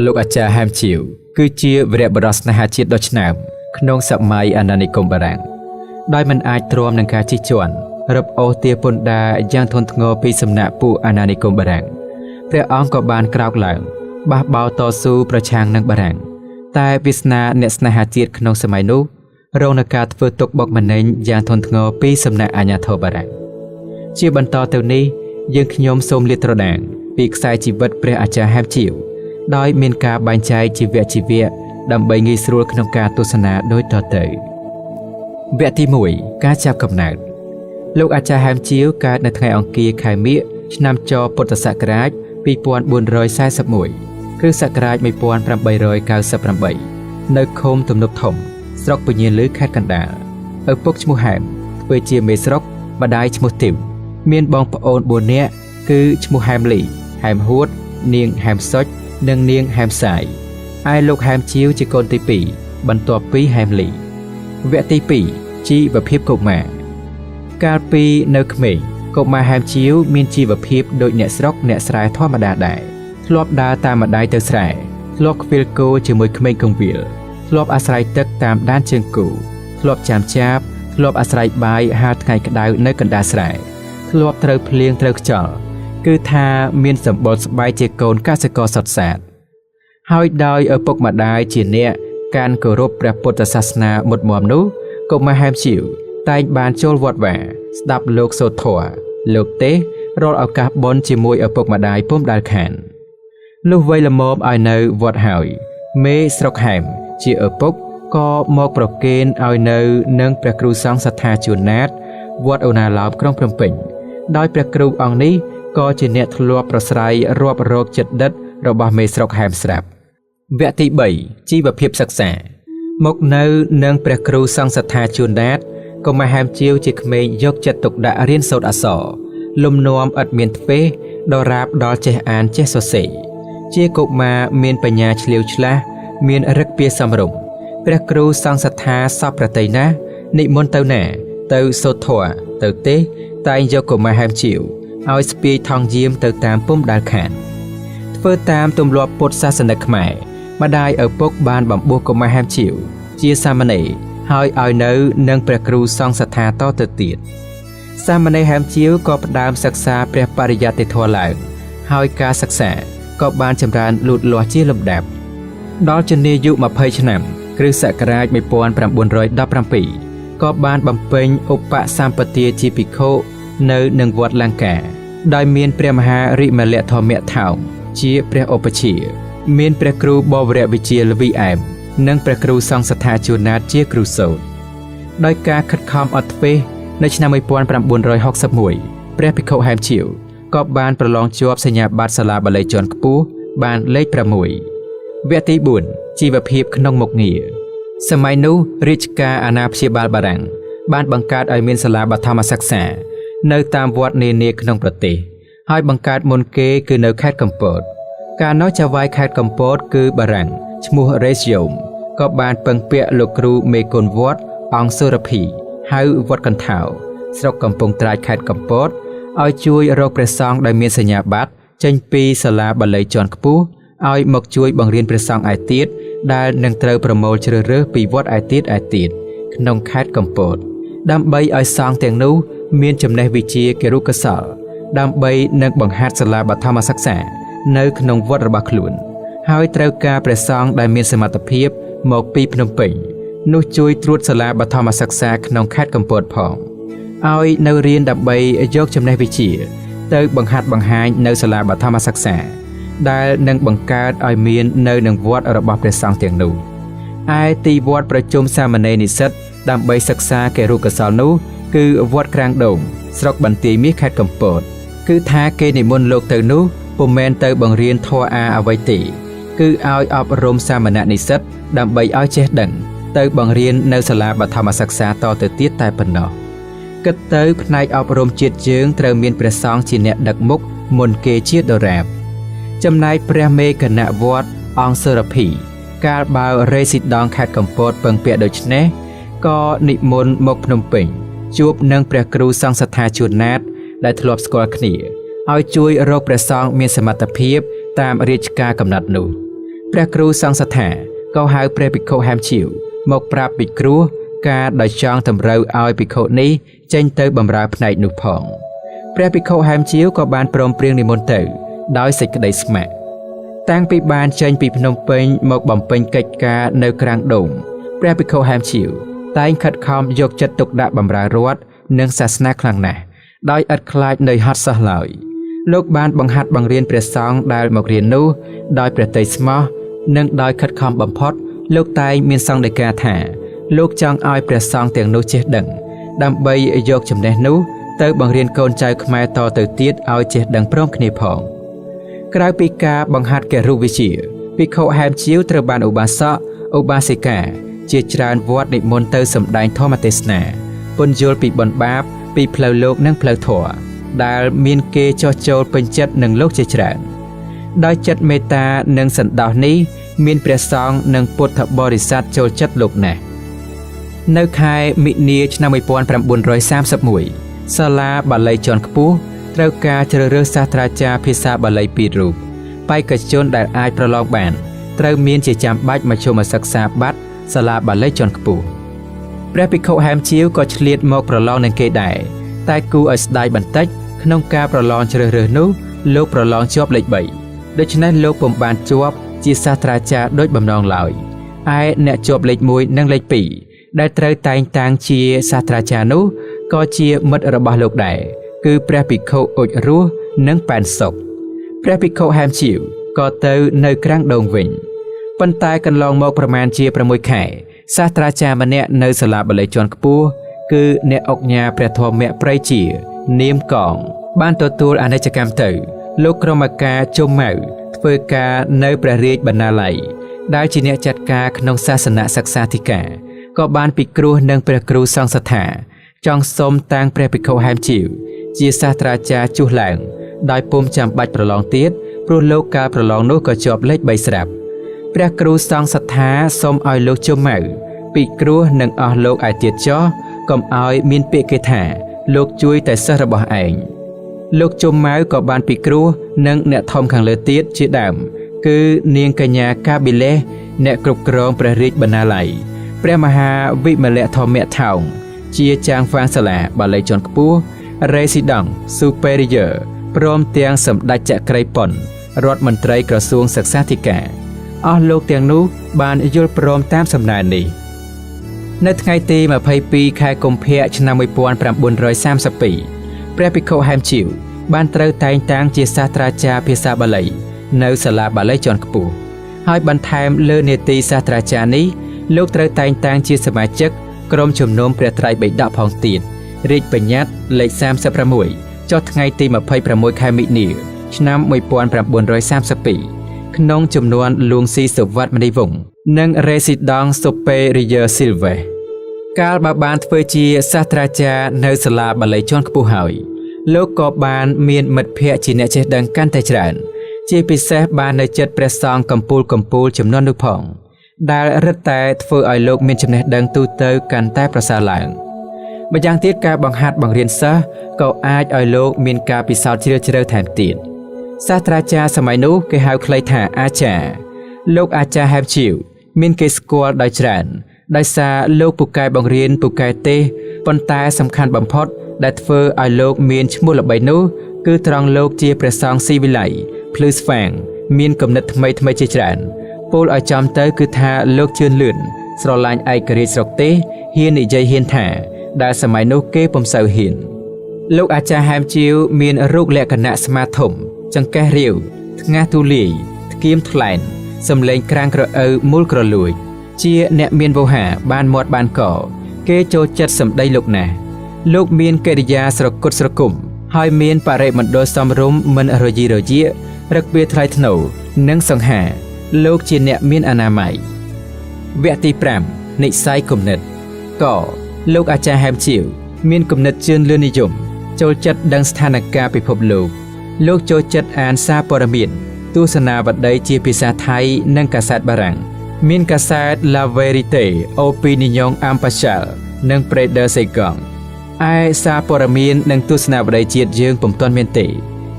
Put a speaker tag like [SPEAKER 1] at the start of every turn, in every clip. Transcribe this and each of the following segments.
[SPEAKER 1] លោកអាចារ្យហាមជាវគឺជាវីរបុរសស្នេហាជាតិដ៏ឆ្នើមក្នុងសម័យអាណានិគមបារាំងដោយមិនអាចទ្រាំនឹងការជិះជាន់រឹបអូសទាពន្ធដារយ៉ាងធ្ងន់ធ្ងរពីសំណាក់ពួកអាណានិគមបារាំងព្រះអង្គក៏បានក្រោកឡើងបះបោរតស៊ូប្រឆាំងនឹងបារាំងតែវាសនាអ្នកស្នេហាជាតិក្នុងសម័យនោះរងនឹងការធ្វើទុកបុកម្នេញយ៉ាងធ្ងន់ធ្ងរពីសំណាក់អាជ្ញាធរបារាំងជាបន្តទៅនេះយើងខ្ញុំសូមលាតត្រដាងពីខ្សែជីវិតព្រះអាចារ្យហាមជាវដោយមានការបែងចែកជីវៈដើម្បីងាយស្រួលក្នុងការទស្សនាដូចតទៅវគ្គទី1ការចាប់កំណើតលោកអាចារ្យហាមជាវកើតនៅថ្ងៃអង្គារខែមិញឆ្នាំចពុទ្ធសករាជ2441គ្រិស្តសករាជ1898នៅឃុំទំនប់ធំស្រុកពញាលឺខេត្តកណ្ដាលឪពុកឈ្មោះហែមធ្វើជាមេស្រុកម្ដាយឈ្មោះទីវមានបងប្អូន4នាក់គឺឈ្មោះហែមលីហែមហួតនាងហែមសុចនិងនាងហែមសាយឯលោកហែមជាវជាកូនទី2បន្ទាប់ពីហែមលីវគ្គទី2ជីវភាពកុមារកាលពីនៅក្មេងកុមារហែមជាវមានជីវភាពដូចអ្នកស្រុកអ្នកស្រែធម្មតាដែរធ្លាប់ដើរតាមម្ដាយទៅស្រែធ្លាប់ខ្វៀលគោជាមួយក្មេងកង្វាលធ្លាប់អាស្រ័យទឹកតាមដានជើងគោធ្លាប់ចាំចាបធ្លាប់អាស្រ័យបាយហាលថ្ងៃក្តៅនៅកណ្ដាលស្រែធ្លាប់ត្រូវភ្លៀងត្រូវខ្យល់គឺថាមានសម្បុរស្បែកជាកូនកសិករសុទ្ធសាធហើយដោយឪពុកម្ដាយជាអ្នកកាន់គោរពព្រះពុទ្ធសាសនាមុតមាំនោះកុមារហែមជាវតែងបានចូលវត្តវាស្ដាប់លោកសូត្រធម៌លោកទេសរាល់ឱកាសបុណ្យជាមួយឪពុកម្ដាយពុំដែលខានលុះវ័យល្មមឲ្យនៅវត្តហើយមេស្រុកហែមជាឪពុកក៏មកប្រគេនឲ្យនៅនឹងព្រះគ្រូសង្ឃសត្ថាជួនណាតវត្តអូណាឡោមក្រុងភ្នំពេញដោយព្រះគ្រូអង្គនេះក៏ជាអ្នកធ្លាប់ប្រស្រ័យរាប់រកចិត្តដិតរបស់មេស្រុកហែមស្រាប់វគ្គទី3ជីវភាពសិក្សាមកនៅនឹងព្រះគ្រូសង្ឃសត្ថាជួនណាតកុមារហែមជាវជាក្មេងយកចិត្តទុកដាក់រៀនសូត្រអក្សរលំនាំឥតមានទ្វេដរាបដល់ចេះអានចេះសរសេរជាកុមារមានបញ្ញាឆ្លៀវឆ្លាស់មានឫកពាសមរម្យព្រះគ្រូសង្ឃសត្ថាសពប្រតិណានិមន្តទៅណាទៅសូត្រធម៌ទៅទេសតែងយកកុមារហែមជាវឲ្យស្ពាយថង់យាមទៅតាមពុំដែលខានធ្វើតាមទម្លាប់ពុទ្ធសាសនិកខ្មែរម្ដាយឪពុកបានបំពោះកុមារហែមជាវជាសាមណេរហើយឲ្យនៅនឹងព្រះគ្រូសង្ឃសត្ថាតទៅទៀតសាមណេរហែមជាវក៏ផ្ដើមសិក្សាព្រះបរិយត្តិធម៌ឡើងហើយការសិក្សាក៏បានចម្រើនលូតលាស់ជាលំដាប់ដល់ជនាយុ20ឆ្នាំ គ្រិស្តសករាជ1917ក៏បានបំពេញឧបសម្បទាជាភិក្ខុនៅនឹងវត្តលង្កាដោយមានព្រះមហារិមលធម្មថោងជាព្រះឧបជាមានព្រះគ្រូបវរវិជាលវីអែមនិងព្រះគ្រូសង្ឃសត្ថាជួនណាតជាគ្រូសូត្រដោយការខិតខំអត់ធ្វេសនៅឆ្នាំ1961ព្រះភិក្ខុហែមជាវក៏បានប្រឡងជាប់សញ្ញាបត្រសាលាបាលីជាន់ខ្ពស់បានលេខ6វគ្គទី4ជីវភាពក្នុងមុខងារសម័យនោះរាជការអាណាព្យាបាលបារាំងបានបង្កើតឲ្យមានសាលាបឋមសិក្សានៅតាមវត្តនានាក្នុងប្រទេសហើយបង្កើតមុនគេគឺនៅខេត្តកំពតកាលនោះចៅហ្វាយខេត្តកំពតគឺបារាំងឈ្មោះរេសយ៉ូមក៏បានពឹងពាក់លោកគ្រូមេគុណវត្តអង្គសុរភីហៅវត្តកន្ធៅស្រុកកំពង់ត្រាចខេត្តកំពតឲ្យជួយរកព្រះសង្ឃដែលមានសញ្ញាបត្រចេញពីសាលាបាលីជាន់ខ្ពស់ឲ្យមកជួយបង្រៀនព្រះសង្ឃឯទៀតដែលនឹងត្រូវប្រមូលជ្រើសរើសពីវត្តឯទៀតក្នុងខេត្តកំពតដើម្បីឲ្យសង្ឃទាំងនោះមានចំណេះវិជ្ជាគរុកោសលដើម្បីនឹងបង្ហាត់សាលាបឋមសិក្សានៅក្នុងវត្តរបស់ខ្លួនហើយត្រូវការព្រះសង្ឃដែលមានសមត្ថភាពមកពីភ្នំពេញនោះជួយត្រួតសាលាបឋមសិក្សាក្នុងខេត្តកំពតផងឲ្យនៅរៀនដើម្បីយកចំណេះវិជ្ជាទៅបង្ហាត់បង្ហាញនៅសាលាបឋមសិក្សាដែលនឹងបង្កើតឲ្យមាននៅនឹងវត្តរបស់ព្រះសង្ឃទាំងនោះឯទីវត្តប្រជុំសាមណេរនិស្សិតដើម្បីសិក្សាគរុកោសលនោះគឺវត្តក្រាំងដូងស្រុកបន្ទាយមាសខេត្តកំពតគឺថាគេនិមន្តលោកទៅនោះពុំមែនទៅបង្រៀនធម៌អ្វីទេគឺឲ្យអប់រំសាមណនិស្សិតដើម្បីឲ្យចេះដឹងទៅបង្រៀននៅសាលាបឋមសិក្សាតទៅទៀតតែប៉ុណ្ណោះគិតទៅផ្នែកអប់រំជាតិយើងត្រូវមានព្រះសង្ឃជាអ្នកដឹកមុខមុនគេជាដរាបចំណែកព្រះមេគណៈវត្តអង្គសុរភីកាលបើរេស៊ីដង់ខេត្តកំពតពឹងពាក់ដូច្នេះក៏និមន្តមកភ្នំពេញជួបនឹងព្រះគ្រូសង្ឃសត្ថាជួនណាតដែលធ្លាប់ស្គាល់គ្នាឲ្យជួយរកព្រះសង្ឃមានសមត្ថភាពតាមរាជការកំណត់នោះ ព្រះគ្រូសង្ឃសថាក៏ហៅព្រះភិក្ខុហាមឈៀវមកប្រាប់ពីគ្រោះការដោយចង់តម្រូវឲ្យភិក្ខុនេះចេញទៅបម្រើផ្នែកនោះផងព្រះភិក្ខុហាមឈៀវក៏បានព្រមព្រៀងនិមន្តទៅដោយសេចក្តីស្ម័គ្រតាំងពីបានចេញពីភ្នំពេញមកបំពេញកិច្ចការនៅក្រាំងដូងព្រះភិក្ខុហាមឈៀវតែងខិតខំយកចិត្តទុកដាក់បម្រើរដ្ឋនិងសាសនាខ្លាំងណាស់ដោយឥតខ្លាចនៃហត់សោះឡើយលោកបានបង្ហាត់បង្រៀនព្រះសង្ឃដែលមករៀននោះដោយព្រះទ័យស្មោះនិងដោយខិតខំបំផុតលោកតែងមានសង្ឃដីកាថាលោកចង់ឲ្យព្រះសង្ឃទាំងនោះចេះដឹងដើម្បីយកចំណេះនោះទៅបង្រៀនកូនចៅខ្មែរតទៅទៀតឲ្យចេះដឹងព្រមគ្នាផងក្រៅពីការបង្ហាត់គរុវិជ្ជាភិក្ខុហែមជាវត្រូវបានឧបាសកឧបាសិកាជាច្រើនវត្តនិមន្តទៅសម្ដែងធម្មទេសនាពន្យល់ពីបុណ្យបាបពីផ្លូវលោកនិងផ្លូវធម៌ដែលមានគេចោះចូលពេញចិត្តនឹងលោកជាច្រើនដោយចិត្តមេត្តានិងសន្តោសនេះមានព្រះសង្ឃនិងពុទ្ធបរិស័ទចូលចិត្តលោកណាស់នៅខែមិនិនាឆ្នាំ1931សាលាបាលីជាន់ខ្ពស់ត្រូវការជ្រើសរើសសាស្ត្រាចារ្យភាសាបាលី2រូបបេក្ខជនដែលអាចប្រឡងបានត្រូវមានជាចាំបាច់មធ្យមសិក្សាបត្រសាលាបាលីជាន់ខ្ពស់ព្រះភិក្ខុហែមជាវក៏ឆ្លៀតមកប្រឡងនឹងគេដែរតែគួរឲ្យស្ដាយបន្តិចក្នុងការប្រឡងជ្រើសរើសនោះលោកប្រឡងជាប់លេខ3ដូច្នេះលោកពុំបានជាប់ជាសាស្ត្រាចារ្យដូចបំណងឡើយឯអ្នកជាប់លេខ1និងលេខ2ដែលត្រូវតែងតាំងជាសាស្ត្រាចារ្យនោះក៏ជាមិត្តរបស់លោកដែរគឺព្រះភិក្ខុអុចរស់និងប៉ែនសុខព្រះភិក្ខុហែមជាវក៏ទៅនៅក្រាំងដូងវិញប៉ុន្តែកន្លងមកប្រមាណជា6ខែសាស្ត្រាចារ្យម្នាក់នៅសាលាបាលីជាន់ខ្ពស់គឺអ្នកអុកញ៉ាព្រះធម្មប្រៃជានាមកងបានទទួលអនិច្ចកម្មទៅលោកក្រុមអាការជុំម៉ៅធ្វើការនៅព្រះរាជបណ្ណាល័យដែលជាអ្នកចាត់ការក្នុងសាសនសិក្សាធិការក៏បានពិគ្រោះនឹងព្រះគ្រូសង្ឃសថាចង់សូមតាំងព្រះភិក្ខុហែមជាវជាសាស្ត្រាចារ្យចុះឡើងដោយពុំចាំបាច់ប្រឡងទៀតព្រោះលោកកាលប្រឡងនោះក៏ជាប់លេខ3ស្រាប់ព្រះគ្រូសង្ឃសថាសូមឲ្យលោកជុំម៉ៅពិគ្រោះនឹងអស់លោកឯទៀតចោះកុំឲ្យមានពាក្យគេថាលោកជួយតែសិស្សរបស់ឯងលោកជុំម៉ៅក៏បានពិគ្រោះនឹងអ្នកធំខាងលើទៀតជាដើមគឺនាងកញ្ញាកាប៊ីលេសអ្នកគ្រប់គ្រងព្រះរាជបណ្ណាល័យព្រះមហាវិមលធម្មថោងជាចាងហ្វាងសាលាបាលីជាន់ខ្ពស់ Resident Superior ព្រមទាំងសម្ដេចចក្រីប៉ុនរដ្ឋមន្ត្រីក្រសួងសិក្សាធិការអស់លោកទាំងនោះបានយល់ព្រមតាមសំណើនេះនៅថ្ងៃទី22ខែកុម្ភៈឆ្នាំ1932ព្រះភិក្ខុហែមជាវបានត្រូវតែងតាំងជាសាស្ត្រាចារ្យភាសាបាលីនៅសាលាបាលីជាន់ខ្ពស់ហើយបន្ថែមលើនេតិសាស្ត្រាចារ្យនេះលោកត្រូវតែងតាំងជាសមាជិកក្រុមជំនុំព្រះត្រៃបិដកផងទៀតរាជបញ្ញត្តិលេខ36ចុះថ្ងៃទី26ខែមិនិនាឆ្នាំ1932ក្នុងចំនួនលួងស៊ីសុវត្ថិមនីវង្សនិង Resident Superior Silver កាលបានធ្វើជាសាស្ត្រាចារ្យនៅសាលាបាលីជាន់ខ្ពស់ហើយលោកក៏បានមានមិត្តភ័ក្តិជាអ្នកចេះដឹងកាន់តែច្រើនជាពិសេសបាននៅចិត្តព្រះសង្ឃកំពូលចំនួននោះផងដែលរឹតតែធ្វើឲ្យលោកមានចំណេះដឹងទូទៅកាន់តែប្រសើរឡើងម្យ៉ាងទៀតការបង្ហាត់បង្រៀនសិស្សក៏អាចឲ្យលោកមានការពិសោធន៍ជ្រាលជ្រៅថែមទៀតសាស្ត្រាចារ្យសម័យនោះគេហៅខ្លីថាអាចារ្យលោកអាចារ្យហែមជាវមានគេស្គាល់ដោយច្រើនដោយសារលោកពូកែបង្រៀនពូកែទេសប៉ុន្តែសំខាន់បំផុតដែលធ្វើឲ្យលោកមានឈ្មោះល្បីនោះគឺត្រង់លោកជាព្រះសង្ឃស៊ីវិល័យភ្លឺស្វាងមានគំនិតថ្មីជាច្រើនពោលឲ្យចំទៅគឺថាលោកជឿនលឿនស្រឡាញ់ឯករាជ្យស្រុកទេសហ៊ាននិយាយហ៊ានថាដែលសម័យនោះគេពុំសូវហ៊ានលោកអាចារ្យហែមជាវមានរូបលក្ខណៈស្មាធំចង្កេះរាវថ្ងាសទូលាយថ្កៀមថ្លែនសំឡេងក្រាងក្រអៅមូលក្រលួចជាអ្នកមានវោហារបានមាត់បានកគេចូលចិត្តសម្ដីលោកណាស់លោកមានកិរិយាស្រគត់ស្រគំហើយមានបរិមណ្ឌលសមរម្យមិនរយីរយារឹកវាថ្លៃថ្នូរនិងសង្ហាលោកជាអ្នកមានអនាម័យវគ្គទី5និស្ស័យគំនិតកលោកអាចារ្យហែមជាវមានគំនិតជឿនលឿននិយមចូលចិត្តដឹងស្ថានភាពពិភពលោកចូលចិត្តអានសារព័ត៌មានទស្សនាវដ្តីជាភាសាថៃនិងកាសែតបារាំងមានកាសែត La Vérité Opinion Impartiale និង Prêt Second ឯសារព័ត៌មាននិងទស្សនាវដ្តីជាតិយើងពុំទាន់មានទេ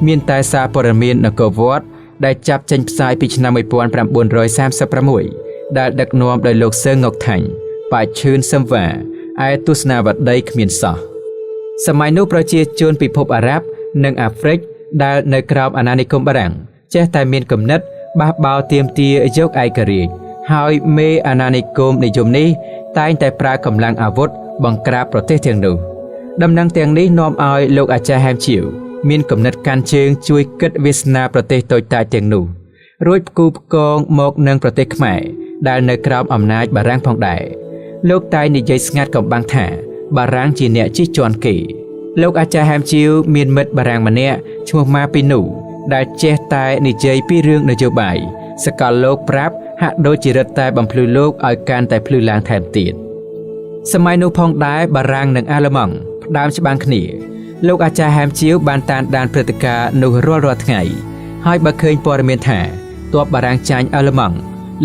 [SPEAKER 1] មានតែសារព័ត៌មាននគរវត្ត ដែលចាប់ចេញផ្សាយពីឆ្នាំ 1936 ដែលដឹកនាំដោយលោកសឺងុកថាញ់ប៉ាឈឿនសឹមវ៉ាឯទស្សនាវដ្តីគ្មានសោះសម័យនោះប្រជាជនពិភពអារ៉ាប់និងអាហ្វ្រិកដែលនៅក្រោមអាណានិគមបារាំងចេះតែមានគំនិតបះបោរទាមទារយកឯករាជ្យហើយមេអាណានិគមនិយមនេះតែងតែប្រើកម្លាំងអាវុធបង្ក្រាបប្រទេសទាំងនោះដំណឹងទាំងនេះនាំឲ្យលោកអាចារ្យហែមជាវមានគំនិតកាន់ជើងជួយគិតវាសនាប្រទេសតូចតាចទាំងនោះរួចផ្គូផ្គងមកនឹងប្រទេសខ្មែរដែលនៅក្រោមអំណាចបារាំងផងដែរលោកតែងនិយាយស្ងាត់កំបាំងថាបារាំងជាអ្នកជិះជាន់គេលោកអាចារ្យហែមជាវមានមិត្តបារាំងម្នាក់ឈ្មោះម៉ាពីនូដែលចេះតែនិយាយពីរឿងនយោបាយសកលលោកប្រាប់ហាក់ដូចជារឹតតែបំភ្លឺលោកឲ្យកាន់តែភ្លឺឡើងថែមទៀតសម័យនោះផងដែរបារាំងនិងអាល្លឺម៉ង់ផ្ដើមច្បាំងគ្នាលោកអាចារ្យហែមជាវបានតាមដានព្រឹត្តិការណ៍នោះរាល់ថ្ងៃហើយបើឃើញព័ត៌មានថាទ័ពបារាំងចាញ់អាល្លឺម៉ង់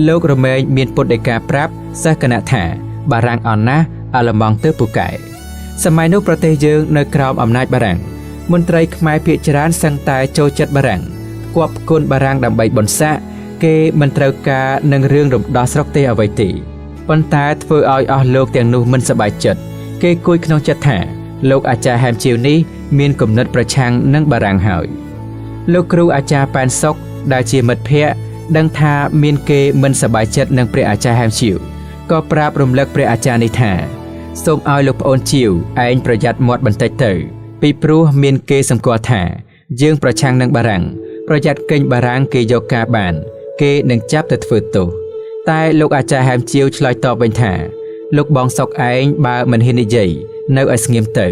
[SPEAKER 1] លោករមែងមានពុតដីកាប្រាប់សិស្សគណៈថាបារាំងអន់ណាស់អាល្លឺម៉ង់ទៅពូកែសម័យនោះប្រទេសយើងនៅក្រោមអំណាចបារាំងមន្ត្រីខ្មែរភាគច្រើនសឹងតែចូលចិត្តបារាំងគប់គុណបារាំងដើម្បីបន្សាក់គេមិនត្រូវការនឹងរឿងរំដោះស្រុកទេអ្វីទេប៉ុន្តែធ្វើឲ្យអស់លោកទាំងនោះមិនសប្បាយចិត្តគេគួយក្នុងចិត្តថាលោកអាចារ្យហែមជាវនេះមានគំនិតប្រឆាំងនឹងបារាំងហើយលោកគ្រូអាចារ្យប៉ែនសុកដែលជាមិត្តភក្តិដឹងថាមានគេមិនសប្បាយចិត្តនឹងព្រះអាចារ្យហែមជាវក៏ប្រាប់រំលឹកព្រះអាចារ្យនេះថាសូមឲ្យលោកប្អូនជាវឯងប្រយ័ត្នមាត់បន្តិចទៅពីព្រោះមានគេសម្គាល់ថាយើងប្រឆាំងនឹងបារាំងប្រយ័ត្នកិច្ចបារាំងគេយកការបានគេនឹងចាប់ទៅធ្វើទោសតែលោកអាចារ្យហែមជាវឆ្លើយតបវិញថាលោកបងសុកឯងបើមិនហ៊ាននិយាយនៅឲ្យស្ងៀមទៅ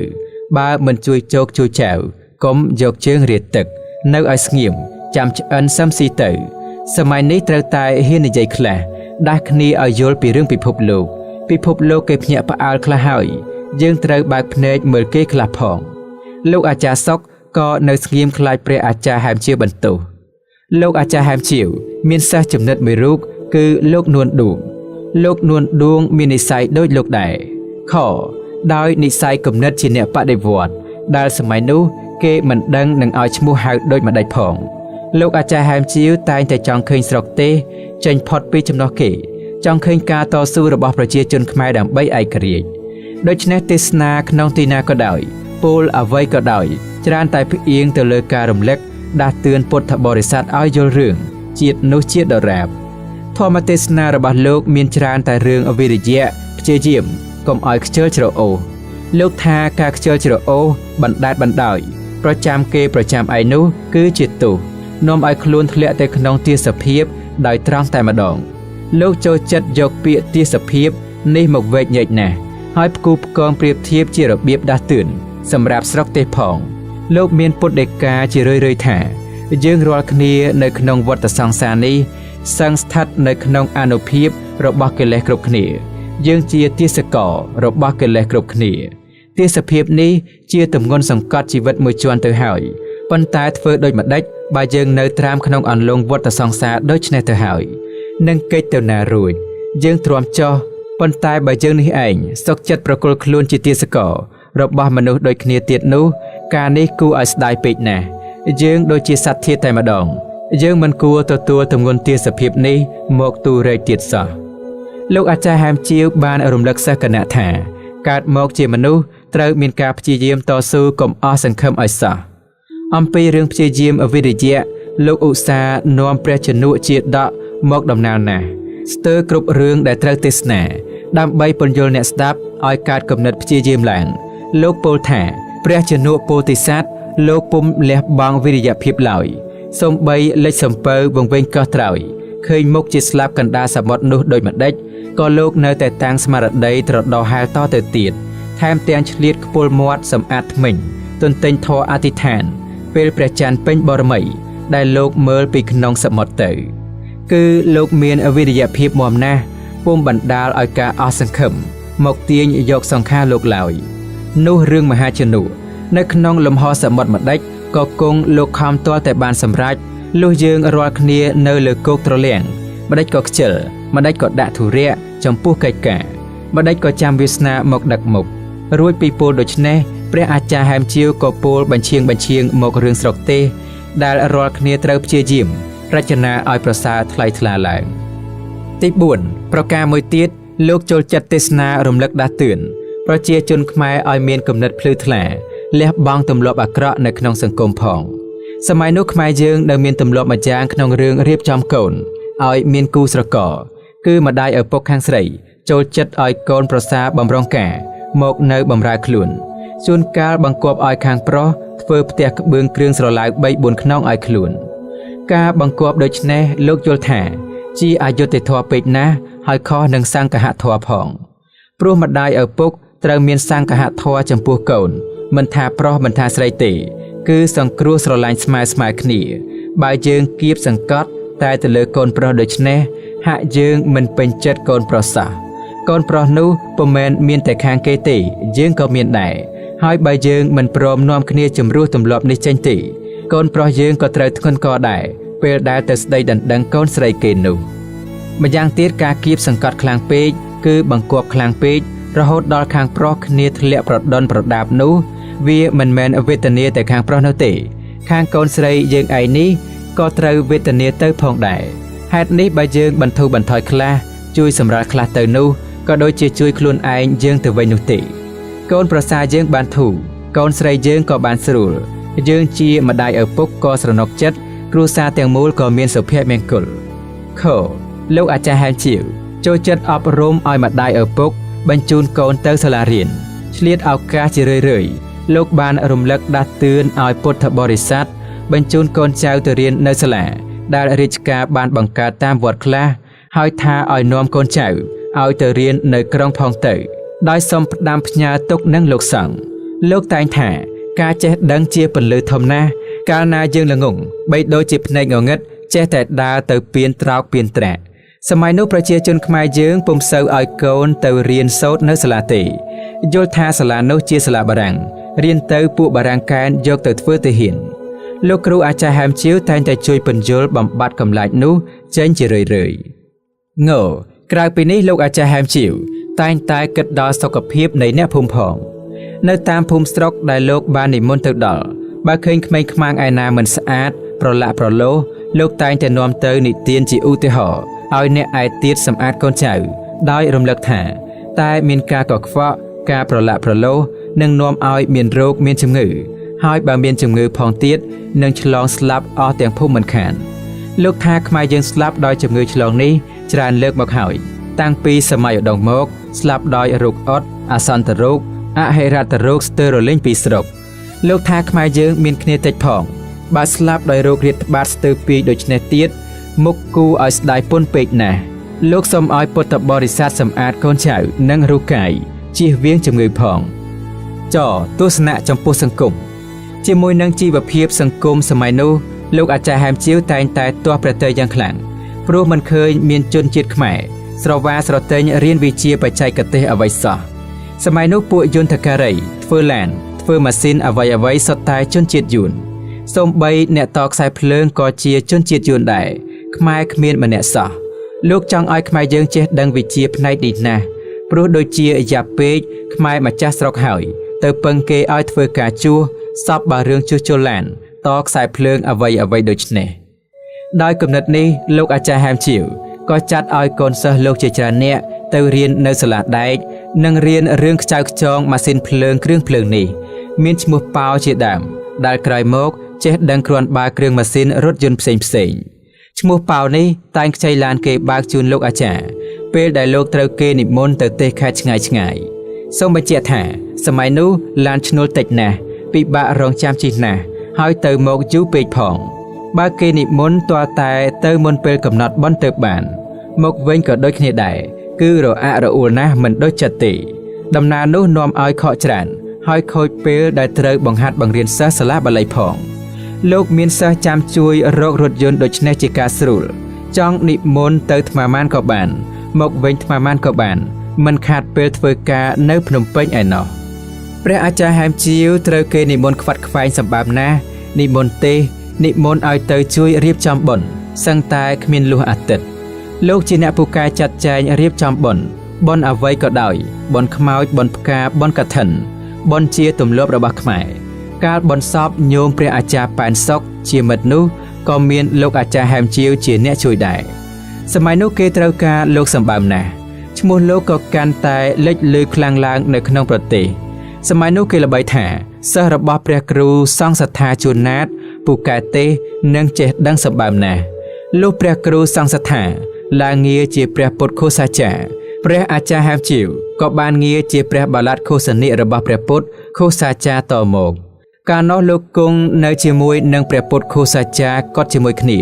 [SPEAKER 1] បើមិនជួយជោគជួយចៅកុំយកជើងរាទឹកនៅឲ្យស្ងៀមចាំឆ្អិនសឹមស៊ីទៅសម័យនេះត្រូវតែហ៊ាននិយាយខ្លះដាស់គ្នាឲ្យយល់ពីរឿងពិភពលោកគេភ្ញាក់ផ្អើលខ្លះហើយយើងត្រូវបើកភ្នែកមើលគេខ្លះផងលោកអាចារ្យសុកក៏នៅស្ងៀមខ្លាចព្រះអាចារ្យហែមជាវបន្ទោសលោកអាចារ្យហែមជាវមានសិស្សចំណិតមួយរូបគឺលោកនួនឌួងមាននិស្ស័យដូចលោកដែរខដោយនិស្ស័យគំនិតជាអ្នកបដិវត្តដែលសម័យនោះគេមិនដឹងនឹងឲ្យឈ្មោះហៅដូចម្ដេចផងលោកអាចារ្យហែមជាវតែងតែចង់ឃើញស្រុកទេសចេញផុតពីចំណោះគេចង់ឃើញការតស៊ូរបស់ប្រជាជនខ្មែរដើម្បីឯករាជ្យដូច្នេះទេសនាក្នុងទីណាក៏ដោយពោលអ្វីក៏ដោយច្រើនតែផ្អៀងទៅលើការរំលឹកដាស់តឿនពុទ្ធបរិស័ទឲ្យយល់រឿងជាតិនោះជាដរាបធម្មទេសនារបស់លោកមានច្រើនតែរឿងអវិរិយៈព្យាយាមកុំឲ្យខ្ជិលច្រអូសលោកថាការខ្ជិលច្រអូសបណ្ដែតបណ្ដោយប្រចាំគេប្រចាំឯនោះគឺជាទោសនាំឲ្យខ្លួនធ្លាក់ទៅក្នុងទាសភាពដោយត្រង់តែម្ដងលោកចូលចិត្តយកពាក្យទាសភាពនេះមកវែកញែកណាស់ហើយផ្គូផ្គងប្រៀបធៀបជារបៀបដាស់តឿនសម្រាប់ស្រុកទេសផងលោកមានពុទ្ធដីកាជារឿយៗថាយើងរាល់គ្នានៅក្នុងវដ្តសង្សារនេះសឹងស្ថិតនៅក្នុងអានុភាពរបស់កិលេសគ្រប់គ្នាយើងជាទាសកររបស់កិលេសគ្រប់គ្នាទាសភាពនេះជាទម្ងន់សង្កត់ជីវិតមួយជាន់ទៅហើយប៉ុន្តែធ្វើដូចម្ដេចបើយើងនៅត្រាំក្នុងអន្លង់វដ្តសង្សារដូចនេះទៅហើយនឹងកិច្ចទៅណារួចយើងទ្រាំចុះប៉ុន្តែបើយើងនេះឯងសុខចិត្តប្រគល់ខ្លួនជាទាសកររបស់មនុស្សដូចគ្នាទៀតនោះការនេះគួរឲ្យស្ដាយពេកណាស់យើងដូចជាសត្វធាតុតែម្ដងយើងមិនគួរទទួលទម្ងន់ទាសភាពនេះមកទូរែកទៀតសោះលោកអាចារ្យហែមជាវបានរំលឹកសិស្សគណៈថាកើតមកជាមនុស្សត្រូវមានការព្យាយាមតស៊ូកុំអស់សង្ឃឹមឲ្យសោះអំពីរឿងព្យាយាមអវិរិយៈលោកឧស្សាហ៍នាំព្រះជនុជាដកមកដំណើរណាស់ស្ទើរគ្រប់រឿងដែលត្រូវទេសនាដើម្បីពន្យល់អ្នកស្ដាប់ឲ្យកើតគំនិតព្យាយាមឡើងលោកពោលថាព្រះជនុពោធិសត្វលោកពុំលះបង់វិរិយភាពឡើយសូម្បីលេចសំពៅវង្វេងកោះត្រោយឃើញមុខជាស្លាប់កណ្ដាលសមុទ្រនោះដូចម្ដេចក៏លោកនៅតែតាំងស្មារតីត្រដោះហែលតទៅទៀតថែមទាំងឆ្លៀតខ្ពុលមាត់សម្អាតធ្មេញទន្ទិញធម៌អធិដ្ឋានពេលព្រះច័ន្ទពេញបរមីដែលលោកមើលពីក្នុងសមុទ្រទៅគឺលោកមានអវិរិយភាពមាំណាស់ពុំបណ្ដាលឲ្យការអស់សង្ឃឹមមកទាញយកសង្ខារលោកឡើយនោះរឿងមហាជនុនៅក្នុងលំហសមុទ្រម្ដេចក៏គង់លោកខំទាល់តែបានសម្រេចលុះយើងរាល់គ្នានៅលើគោកត្រលៀងម្ដេចក៏ខ្ជិលម្ដេចក៏ដាក់ធុរៈចំពោះកិច្ចការម្ដេចក៏ចាំវាសនាមកដឹកមុខរួចពីពោលដូច្នេះព្រះអាចារ្យហែមជាវក៏ពោលបញ្ឈៀងមករឿងស្រុកទេសដែលរាល់គ្នាត្រូវព្យាយាម រចនាឲ្យប្រសើរថ្លៃថ្លាឡើងទី4ប្រការមួយទៀតលោកចូលចិត្តទេសនារំលឹកដាស់តឿនប្រជាជនខ្មែរឲ្យមានគំនិតភ្លឺថ្លាលះបង់ទម្លាប់អាក្រក់នៅក្នុងសង្គមផងសម័យនោះខ្មែរយើងនៅមានទម្លាប់មួយយ៉ាងក្នុងរឿងរៀបចំកូនឲ្យមានគូស្រករគឺម្ដាយឪពុកខាងស្រីចូលចិត្តឲ្យកូនប្រសាបំរុងការមកនៅបម្រើខ្លួនជួនកាលបង្គាប់ឲ្យខាងប្រុសធ្វើផ្ទះក្បឿងគ្រឿងស្រឡៅ 3-4 ខ្នងឲ្យខ្លួនការបង្គាប់ដូច្នេះលោកយល់ថាជាអយុត្តិធម៌ពេកណាស់ហើយខុសនឹងសង្ឃហធម៌ផងព្រោះម្ដាយឪពុកត្រូវមានសង្ឃហធម៌ចំពោះកូនមិនថាប្រុសមិនថាស្រីទេគឺសង្គ្រោះស្រឡាញ់ស្មើគ្នាបើយើងគៀបសង្កត់តែទៅលើកូនប្រុសដូច្នេះហាក់យើងមិនពេញចិត្តកូនប្រុសសោះកូនប្រុសនោះពុំមែនមានតែខាងគេទេយើងក៏មានដែរហើយបើយើងមិនព្រមនាំគ្នាជំរុះទម្លាប់នេះចេញទេកូនប្រុសយើងក៏ត្រូវធ្ងន់កដែរពេលដែលទៅស្ដីដណ្ដឹងកូនស្រីគេនោះម្យ៉ាងទៀតការគៀបសង្កត់ខ្លាំងពេកគឺបង្គាប់ខ្លាំងពេករហូតដល់ខាងប្រុសគ្នាធ្លាក់ប្រដុនប្រដាប់នោះវាមិនមែនវេទនាតែខាងប្រុសនោះទេខាងកូនស្រីយើងឯនេះក៏ត្រូវវេទនាទៅផងដែរហេតុនេះបើយើងបន្ធូរបន្ថយខ្លះជួយសម្រាលខ្លះទៅនោះក៏ដូចជាជួយខ្លួនឯងយើងទៅវិញនោះទេកូនប្រសាយើងបានធូរកូនស្រីយើងក៏បានស្រួលយើងជាម្ដាយឪពុកក៏ស្រណុកចិត្តគ្រួសារទាំងមូលក៏មានសុភមង្គលខលោកអាចារ្យហែមជាវចូលចិត្តអប់រំឲ្យម្ដាយឪពុកបញ្ជូនកូនទៅសាលារៀនឆ្លៀតឱកាសជារឿយៗលោកបានរំលឹកដាស់តឿនឲ្យពុទ្ធបរិស័ទបញ្ជូនកូនចៅទៅរៀននៅសាលាដែលរាជការបានបង្កើតតាមវត្តខ្លះហើយថាឲ្យនាំកូនចៅឲ្យទៅរៀននៅក្រុងផងទៅដោយសូមផ្ដាំផ្ញើទុកនឹងលោកសង្ឃលោកតែងថាការចេះដឹងជាពន្លឺធំណាស់កាលណាយើងល្ងងបីដូចជាភ្នែកងងឹតចេះតែដើរទៅពៀនត្រោកពៀនត្រាក់សម័យនោះប្រជាជនខ្មែរយើងពុំសូវឲ្យកូនទៅរៀនសូត្រនៅសាលាទេយល់ថាសាលានោះជាសាលាបារាំងរៀនទៅពួកបារាំងកែនយកទៅធ្វើទាហានលោកគ្រូអាចារ្យហែមជាវតែងតែជួយពន្យល់បំបត្តិកម្លាចនោះចេញជារឿយៗក្រៅពីនេះលោកអាចារ្យហែមជាវតែងតែគិតដល់សុខភាពនៃអ្នកភូមិផងនៅតាមភូមិស្រុកដែលលោកបាននិមន្តទៅដល់បើឃើញក្មេងខ្មាំងឯណាមិនស្អាតប្រឡាក់ប្រឡូសលោកតែងតែនាំទៅនិទានជាឧទាហរណ៍ឲ្យអ្នកឯទៀតសម្អាតកូនចៅដោយរំលឹកថាតែមានការកខ្វក់ការប្រឡាក់ប្រឡូសនឹងនាំឲ្យមានរោគមានជំងឺហើយបើមានជំងឺផងទៀតនឹងឆ្លងស្លាប់អស់ទាំងភូមិមិនខានលោកថាខ្មែរយើងស្លាប់ដោយជំងឺឆ្លងនេះច្រើនលើកមកហើយតាំងពីសម័យឧដុង្គមកស្លាប់ដោយរោគអុតអាសន្នរោគអហិរតរោគស្ទើររលែងពីស្រុកលោកថាខ្មែរយើងមានគ្នាតិចផងបើស្លាប់ដោយរោគរាតត្បាតស្ទើរពីរដូច្នេះទៀតមុខគូឲ្យស្ដាយពន់ពេកណាស់លោកសូមឲ្យពុទ្ធបរិស័ទសម្អាតកូនចៅនិងរូបកាយជៀសវាងជំងឺផងទស្សនៈចំពោះសង្គមជាមួយនឹងជីវភាពសង្គមសម័យនោះលោកអាចារ្យហែមជាវតែងតែទាស់ព្រះទ័យយ៉ាងខ្លាំងព្រោះមិនឃើញមានជនជាតិខ្មែរស្រវាស្រទិញរៀនវិជ្ជាបច្ចេកទេសអ្វីសោះសម័យនោះពួកយន្តការីធ្វើឡានធ្វើម៉ាស៊ីនអ្វីសុទ្ធតែជនជាតិយួនសូម្បីអ្នកតខ្សែភ្លើងក៏ជាជនជាតិយួនដែរខ្មែរគ្មានម្នាក់សោះលោកចង់ឲ្យខ្មែរយើងចេះដឹងវិជ្ជាផ្នែកនេះណាស់ព្រោះដូចជាយ៉ាប់ពេកខ្មែរម្ចាស់ស្រុកហើយទៅពឹងគេឲ្យធ្វើការជួសសពបើរឿងជួសជុលឡានតខ្សែភ្លើងអ្វីដូចនេះដោយគំនិតនេះលោកអាចារ្យហែមជាវក៏ចាត់ឲ្យកូនសិស្សលោកជាច្រើននាក់ទៅរៀននៅសាលាដែកនិងរៀនរឿងខ្ចៅខ្ចងម៉ាស៊ីនភ្លើងគ្រឿងភ្លើងនេះមានឈ្មោះប៉ោជាដើមដែលក្រោយមកចេះដឹងគ្រាន់បើគ្រឿងម៉ាស៊ីនរថយន្តផ្សេងឈ្មោះប៉ោនេះតែងខ្ចីឡានគេបើកជូនលោកអាចារ្យពេលដែលលោកត្រូវគេនិមន្តទៅទេសខេត្តឆ្ងាយសូមបញ្ជាក់ថាសម័យនោះឡានឈ្នួលតិចណាស់ពិបាករងចាំជិះណាស់ហើយទៅមកយូរពេកផងបើគេនិមន្តទាល់តែទៅមុនពេលកំណត់បន់ទៅបានមកវិញក៏ដូចគ្នាដែរគឺរអាក់រអួលណាស់មិនដូចចិត្តទេដំណើរនោះនាំឲ្យខកច្រើនហើយខូចពេលដែលត្រូវបង្ហាត់បង្រៀនសិស្សសាលាបាលីផងលោកមានសិស្សចាំជួយរករថយន្តដូច្នេះជាការស្រួលចង់និមន្តទៅថ្មម៉ានក៏បានមកវិញថ្មម៉ានក៏បានមិនខាតពេលធ្វើការនៅភ្នំពេញឯណោះព្រះអាចារ្យហែមជាវត្រូវគេនិមន្តខ្វាត់ខ្វែងសម្បើមណាស់និមន្តទេសនិមន្តឲ្យទៅជួយរៀបចំបុណ្យសឹងតែគ្មានលុះអាទិត្យលោកជាអ្នកពូកែចាត់ចែងរៀបចំបុណ្យអ្វីក៏ដោយបុណ្យខ្មោចបុណ្យផ្កាបុណ្យកឋិនបុណ្យជាទម្លាប់របស់ខ្មែរកាលបុណ្យសពញោមព្រះអាចារ្យប៉ែនសុកជាមិត្តនោះ ក៏មានលោកអាចារ្យហែមជាវជាអ្នកជួយដែរសម័យនោះគេត្រូវការលោកសម្បើមណាស់ឈ្មោះលោកក៏កាន់តែលេចលឺខ្លាំងឡើងនៅក្នុងប្រទេសសម័យនោះគេល្បីថាសិស្សរបស់ព្រះគ្រូសង្ឃសត្ថាជួនណាតពូកែទេសនិងចេះដឹងសម្បើមណាស់លុះព្រះគ្រូសង្ឃសត្ថាឡើងងារជាព្រះពុទ្ធឃោសាចារ្យព្រះអាចារ្យហែមជាវក៏បានងារជាព្រះបាឡាត់ឃោសនិករបស់ព្រះពុទ្ធឃោសាចារ្យតមកកាលនោះលោកគង់នៅជាមួយនឹងព្រះពុទ្ធឃោសាចារ្យកត់ជាមួយគ្នា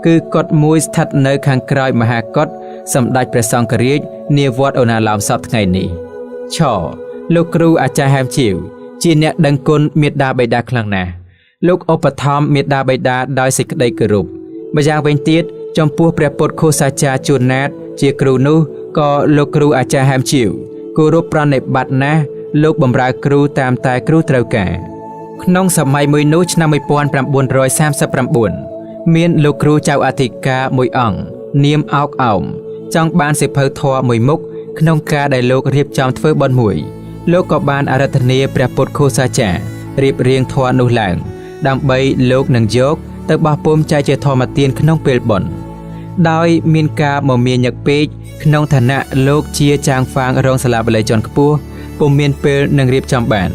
[SPEAKER 1] គឺកត់មួយស្ថិតនៅខាងក្រោយមហាកត់សម្ដេចព្រះសង្ឃរាជនាវត្តអូណាឡោមសពថ្ងៃនេះឆលោកគ្រូអាចារ្យហែមជាវជាអ្នកដឹងគុណមេត្តាបិតាខ្លាំងណាស់លោកឧបត្ថម្ភមេត្តាបិតាដោយសេចក្តីគោរពម្យ៉ាងវិញទៀតចំពោះព្រះពុទ្ធឃោសាចារ្យជួនណាតជាគ្រូនោះក៏លោកគ្រូអាចារ្យហែមជាវគោរពប្រណិប័តណាស់លោកបម្រើគ្រូតាមតែគ្រូត្រូវការក្នុងសម័យមួយនោះឆ្នាំ1939មានលោកគ្រូចៅអធិការមួយអង្គនាមអោកអោមចង់បានសិភៅធម៌មួយមុខក្នុងការដែលលោករៀបចំធ្វើបុណ្យមួយលោកក៏បានអារាធនាព្រះពុទ្ធឃោសាចារ្យរៀបរៀងធម៌នោះឡើងដើម្បីលោកនឹងយកទៅបោះពុម្ពចែកជាធម្មទានក្នុងពេលបុណ្យដោយមានការមមាញឹកពេកក្នុងឋានៈលោកជាចាងហ្វាងរងសាលាបល័យជាន់ខ្ពស់ពុំមានពេលនឹងរៀបចំបាន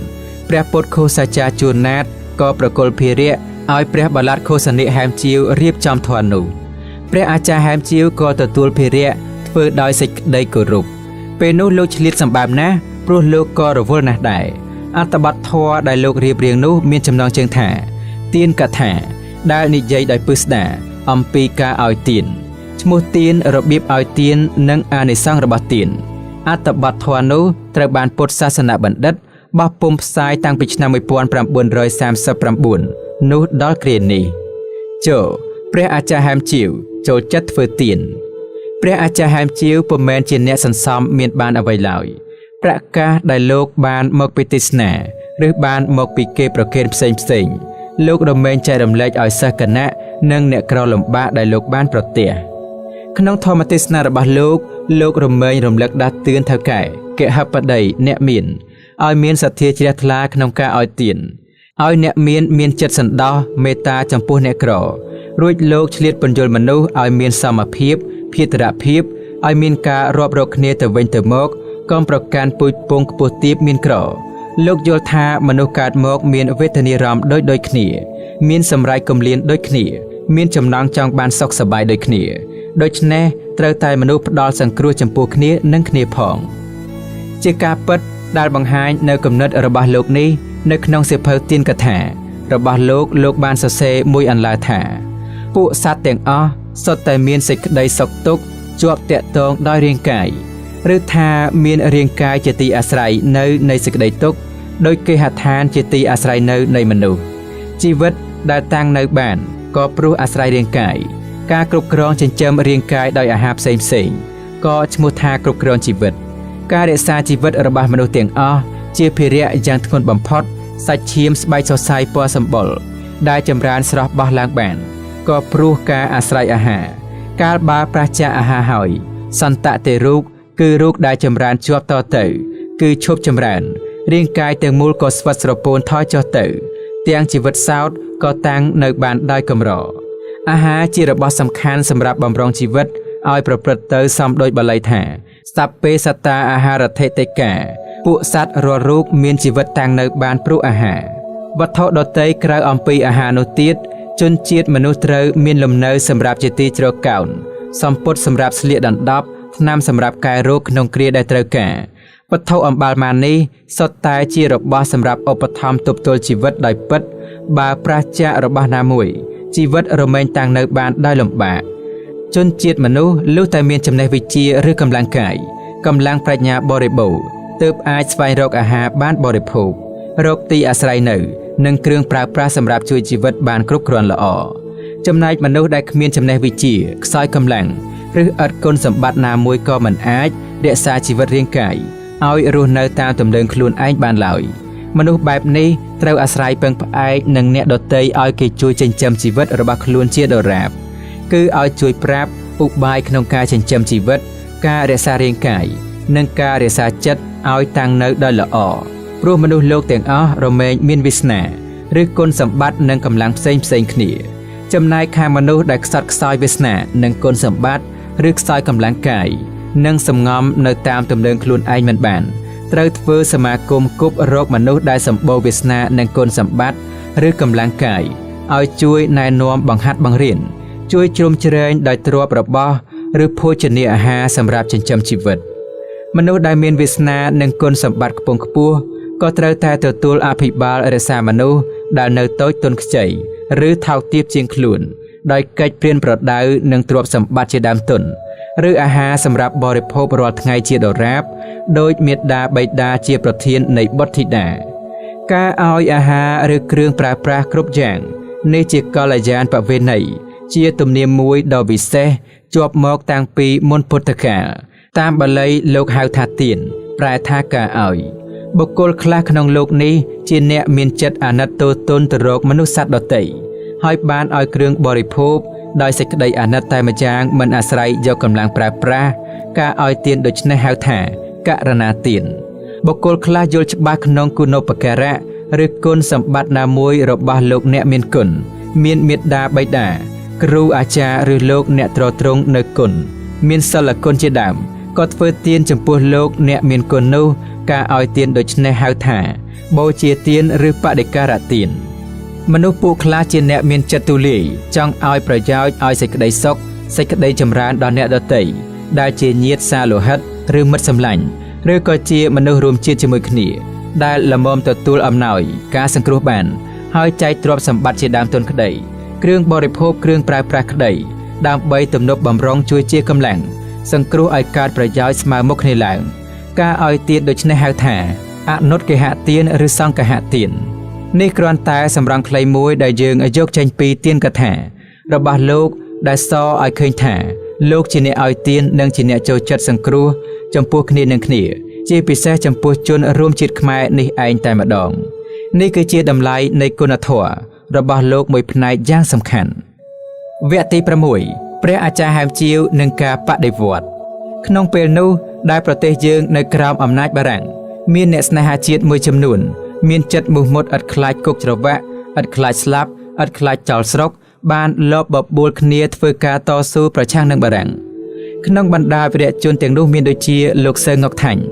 [SPEAKER 1] ព្រះពុទ្ធឃោសាចារ្យជួនណាតក៏ប្រគល់ភារៈឲ្យព្រះបាឡាត់ឃោសនិកហែមជាវរៀបចំធម៌នោះព្រះអាចារ្យហែមជាវក៏ទទួលភារៈធ្វើដោយសេចក្តីគោរពពេលនោះលោកឆ្លៀតសម្បើមណាស់ព្រោះលោកក៏រវល់ណាស់ដែរអត្ថបទធម៌ដែលលោករៀបរៀងនោះមានចំណងជើងថាទានកថាដែលនិយាយដោយពិស្ដារអំពីការឲ្យទានឈ្មោះទានរបៀបឲ្យទាននិងអានិសង្សរបស់ទានអត្ថបទធម៌នោះត្រូវបានពុទ្ធសាសនបណ្ឌិតបោះពុម្ពផ្សាយតាំងពីឆ្នាំ1939នោះដល់គ្រានេះចូលព្រះអាចារ្យហែមជាវចូលចិត្តធ្វើទានព្រះអាចារ្យហែមជាវពុំមែនជាអ្នកសន្សំមានបានអ្វីឡើយប្រកាសដែលលោកបានមកពីទេសនាឬបានមកពីគេប្រកេនផ្សេងលោករមែងចែករំលែកឲ្យសិស្សគណៈនិងអ្នកក្រលំបាកដែលលោកបានប្រទះក្នុងធម្មទេសនារបស់លោករមែងរំលឹកដាស់តឿនថៅកែកហបតីអ្នកមានឲ្យមានសទ្ធាជ្រះថ្លាក្នុងការឲ្យទានឲ្យអ្នកមានចិត្តសន្តោសមេត្តាចំពោះអ្នកក្ររួចលោកឆ្លៀតបញ្យលមនុស្សឲ្យមានសមភាពភាទរភាពឲ្យមានការរាប់រកគ្នាទៅវិញទៅមកកុំប្រកាន់ពូជពងខ្ពស់ទាបមានក្រលោកយល់ថាមនុស្សកើតមកមានវេទនារម្មណ៍ដូចគ្នាមានសម្រែកគំលានដូចគ្នាមានចំណង់ចង់បានសុខសប្បាយដូចគ្នាដូច្នេះត្រូវតែមនុស្សផ្ដល់សង្គ្រោះចំពោះគ្នានិងគ្នាផងជាការពិតដែលបង្ហាញនៅគំនិតរបស់លោកនេះនៅក្នុងសៀវភៅទានកថារបស់លោកបានសរសេរមួយអន្លើថាពួកសត្វទាំងអស់សុទ្ធតែមានសេចក្តីសុខទុក្ខជាប់តាក់ទងដោយរាងកាយឬថាមានរាងកាយជាទីអាស្រ័យនៅនៃសេចក្តីទុក្ខដោយគេហដ្ឋានជាទីអាស្រ័យនៅនៃមនុស្សជីវិតដែលតាំងនៅបានក៏ព្រោះអាស្រ័យរាងកាយការគ្រប់គ្រងចិញ្ចឹមរាងកាយដោយអាហារផ្សេងក៏ឈ្មោះថាគ្រប់គ្រងជីវិតការរក្សាជីវិតរបស់មនុស្សទាំងអស់ជាភារៈយ៉ាងធ្ងន់បំផុតសាច់ឈាមស្បែកសរសៃពណ៌សម្បុរដែលចម្រើនស្រស់បោះឡើងបានក៏ព្រោះការអាស្រ័យអាហារកាលបើប្រះចាកអាហារហើយសន្តតិរូបគឺរូបដែលចម្រើនជាប់តទៅគឺឈប់ចម្រើនរាងកាយទាំងមូលក៏ស្វិតស្រពោនថយចុះទៅទាំងជីវិតសោតក៏តាំងនៅបានដោយកម្រអាហារជារបស់សំខាន់សម្រាប់បម្រុងជីវិតឲ្យប្រព្រឹត្តទៅសមដោយបាលីថាសัพពេសត្តាអាហារថេតិកាពួកសត្វរាល់រូបមានជីវិតតាំងនៅបានព្រោះអាហារវត្ថុដទៃក្រៅអំពីអាហារនោះទៀតជនជាតិមនុស្សត្រូវមានលំនៅសម្រាប់ជាទីជ្រកកោនសម្ពុតសម្រាប់ស្លៀកដណ្ដប់ថ្នាំសម្រាប់កែរោគក្នុងគ្រាដែលត្រូវការវត្ថុអំបាលម៉ាននេះសុទ្ធតែជារបស់សម្រាប់ឧបត្ថម្ភទប់ទល់ជីវិតដោយពិតបើប្រះចាករបស់ណាមួយជីវិតរមែងតាំងនៅបានដោយលំបាកជនជាតិមនុស្សលុះតែមានចំណេះវិជ្ជាឬកម្លាំងកាយកម្លាំងប្រាជ្ញាបរិបូរណ៍ទើបអាចស្វែងរកអាហារបានបរិភោគរកទីអាស្រ័យនៅនិងគ្រឿងប្រើប្រាស់សម្រាប់ជួយជីវិតបានគ្រប់គ្រាន់ល្អចំណែកមនុស្សដែលគ្មានចំណេះវិជ្ជាខ្សោយកម្លាំងឬឥតគុណសម្បត្តិណាមួយក៏មិនអាចរក្សាជីវិតរាងកាយឲ្យរស់នៅតាមទំនើងខ្លួនឯងបានឡើយមនុស្សបែបនេះត្រូវអាស្រ័យពឹងផ្អែកនឹងអ្នកដទៃឲ្យគេជួយចិញ្ចឹមជីវិតរបស់ខ្លួនជាដរាបគឺឲ្យជួយប្រាប់ឧបាយក្នុងការចិញ្ចឹមជីវិតការរក្សារាងកាយនិងការរក្សាចិត្តឲ្យតាំងនៅដោយល្អព្រោះមនុស្សលោកទាំងអស់រមែងមានវាសនាឬគុណសម្បត្តិនិងកម្លាំងផ្សេងគ្នា ចំណែកខាងមនុស្សដែលខ្សត់ខ្សោយវាសនានិងគុណសម្បត្តិឬខ្សោយកម្លាំងកាយនិងសំងំនៅតាមទំនឹងខ្លួនឯងមិនបានត្រូវធ្វើសមាគមគប់រកមនុស្សដែលសម្បូរវាសនានិងគុណសម្បត្តិឬកម្លាំងកាយឲ្យជួយណែនាំបង្ហាត់បង្រៀនជួយជ្រោមជ្រែងដោយទ្រព្យរបស់ឬភោជនាអាហារសម្រាប់ចិញ្ចឹមជីវិតមនុស្សដែលមានវាសនានិងគុណសម្បត្តិខ្ពង់ខ្ពស់ក៏ត្រូវតែទទួលអភិបាលរក្សាមនុស្សដែលនៅតូចទន់ខ្ចីឬថោកទាបជាងខ្លួនដោយកិច្ចព្រានប្រដៅនិងទ្រព្យសម្បត្តិជាដើមទុនឬអាហារសម្រាប់បរិភោគរាល់ថ្ងៃជាដរាបដោយមាតាបិតាជាប្រធាននៃបុត្រធីតាការឲ្យអាហារឬគ្រឿងប្រើប្រាស់គ្រប់យ៉ាងនេះជាកល្យាណប្រវេណីជាទំនៀមមួយដ៏វិសេសជាប់មកតាំងពីមុនពុទ្ធកាលតាមបាលីលោកហៅថាទានប្រែថាការឲ្យបុគ្គលខ្លះក្នុងលោកនេះជាអ្នកមានចិត្តអាណិតទោសទណ្ឌទៅរកមនុស្សសត្វដទៃហើយបានឲ្យគ្រឿងបរិភោគដោយសេចក្តីអាណិតតែម្យ៉ាងមិនអាស្រ័យយកកម្លាំងប្រើប្រាស់ការឲ្យទានដូច្នេះហៅថាករណាទានបុគ្គលខ្លះយល់ច្បាស់ក្នុងគុណូបការៈឬគុណសម្បត្តិណាមួយរបស់លោកអ្នកមានគុណមានមេត្តាបិតាគ្រូអាចារ្យឬលោកអ្នកទ្រទ្រង់នៅគុណមានសិលគុណជាដើមក៏ធ្វើទានចំពោះលោកអ្នកមានគុណនោះការឲ្យទានដូច្នេះហៅថាបូជាទានឬបដិការៈទានមនុស្សពួកខ្លះជាអ្នកមានចិត្តទូលាយចង់ឲ្យប្រយោជន៍ឲ្យសេចក្តីសុខសេចក្តីចម្រើនដល់អ្នកដទៃដែលជាញាតិសាលោហិតឬមិត្តសម្លាញ់ឬក៏ជាមនុស្សរួមជាតិជាមួយគ្នាដែលល្មមទទួលអំណោយការសង្គ្រោះបានហើយចែកទ្រព្យសម្បត្តិជាដើមទុនក្តីគ្រឿងបរិភោគគ្រឿងប្រើប្រាស់ក្តីដើម្បីទំនប់បំរុងជួយជាកម្លាំងសង្គ្រោះឲ្យកើតប្រយោជន៍ស្មើមុខគ្នាឡើងការឲ្យទានដូច្នេះហៅថាអនុត្តគេហទានឬសង្ឃហទាននេះគ្រាន់តែសម្រងខ្លីមួយដែលយើងយកចេញពីទានកថារបស់លោកដែលសរឲ្យឃើញថាលោកជាអ្នកឲ្យទាននិងជាអ្នកចូលចិត្តសង្គ្រោះចំពោះគ្នានឹងគ្នាជាពិសេសចំពោះជនរួមជាតិខ្មែរនេះឯងតែម្ដងនេះគឺជាតម្លៃនៃគុណធម៌របស់លោកមួយផ្នែកយ៉ាងសំខាន់វគ្គទី6ព្រះអាចារ្យហែមជាវនិងការបដិវត្តន៍ក្នុងពេលនោះដែលប្រទេសយើងនៅក្រោមអំណាចបារាំងមានអ្នកស្នេហាជាតិមួយចំនួនមានចិត្តមោះមុតឥតខ្លាចគុកច្រវាក់ឥតខ្លាចស្លាប់ឥតខ្លាចចោលស្រុកបានលបបបួលគ្នាធ្វើការតស៊ូប្រឆាំងនឹងបារាំងក្នុងបណ្ដាវីរៈជនទាំងនោះមានដូចជាលោកសើងុកថាញ់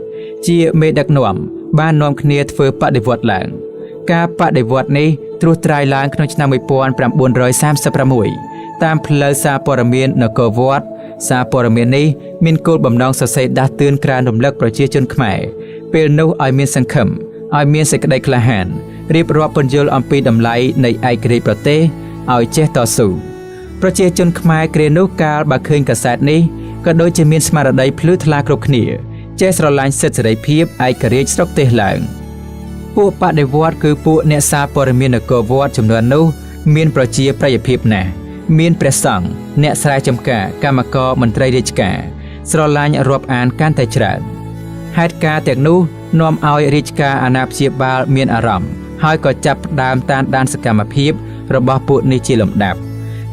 [SPEAKER 1] ជាមេដឹកនាំបាននាំគ្នាធ្វើបដិវត្តន៍ឡើងការបដិវត្តន៍នេះត្រួសត្រាយឡើងក្នុងឆ្នាំ1936តាមផ្លូវសារព័ត៌មាននគរវត្តសារព័ត៌មាននេះមានគោលបំណងសរសេរដាស់តឿនក្រើនរំលឹកប្រជាជនខ្មែរពេលនោះឲ្យមានសង្ឃឹមឲ្យមានសេចក្តីក្លាហានរៀបរាប់ពន្យល់អំពីតម្លៃនៃឯករាជ្យប្រទេសឲ្យចេះតស៊ូប្រជាជនខ្មែរគ្រានោះកាលបើឃើញកាសែតនេះក៏ដូចជាមានស្មារតីភ្លឺថ្លាគ្រប់គ្នាចេះស្រឡាញ់សិទ្ធិសេរីភាពឯករាជ្យស្រុកទេសឡើងពួកបដិវត្តន៍គឺពួកអ្នកសារព័ត៌មាននគរវត្តចំនួននោះមានប្រជាប្រិយភាពណាស់មានព្រះសង្ឃអ្នកស្រែចម្ការកម្មករមន្ត្រីរាជការស្រឡាញ់រាប់អានកាន់តែច្រើនហេតុការណ៍ទាំងនោះនាំឲ្យរាជការអាណាព្យាបាលមានអារម្មណ៍ហើយក៏ចាប់ផ្ដើមតាមដានសកម្មភាពរបស់ពួកនេះជាលំដាប់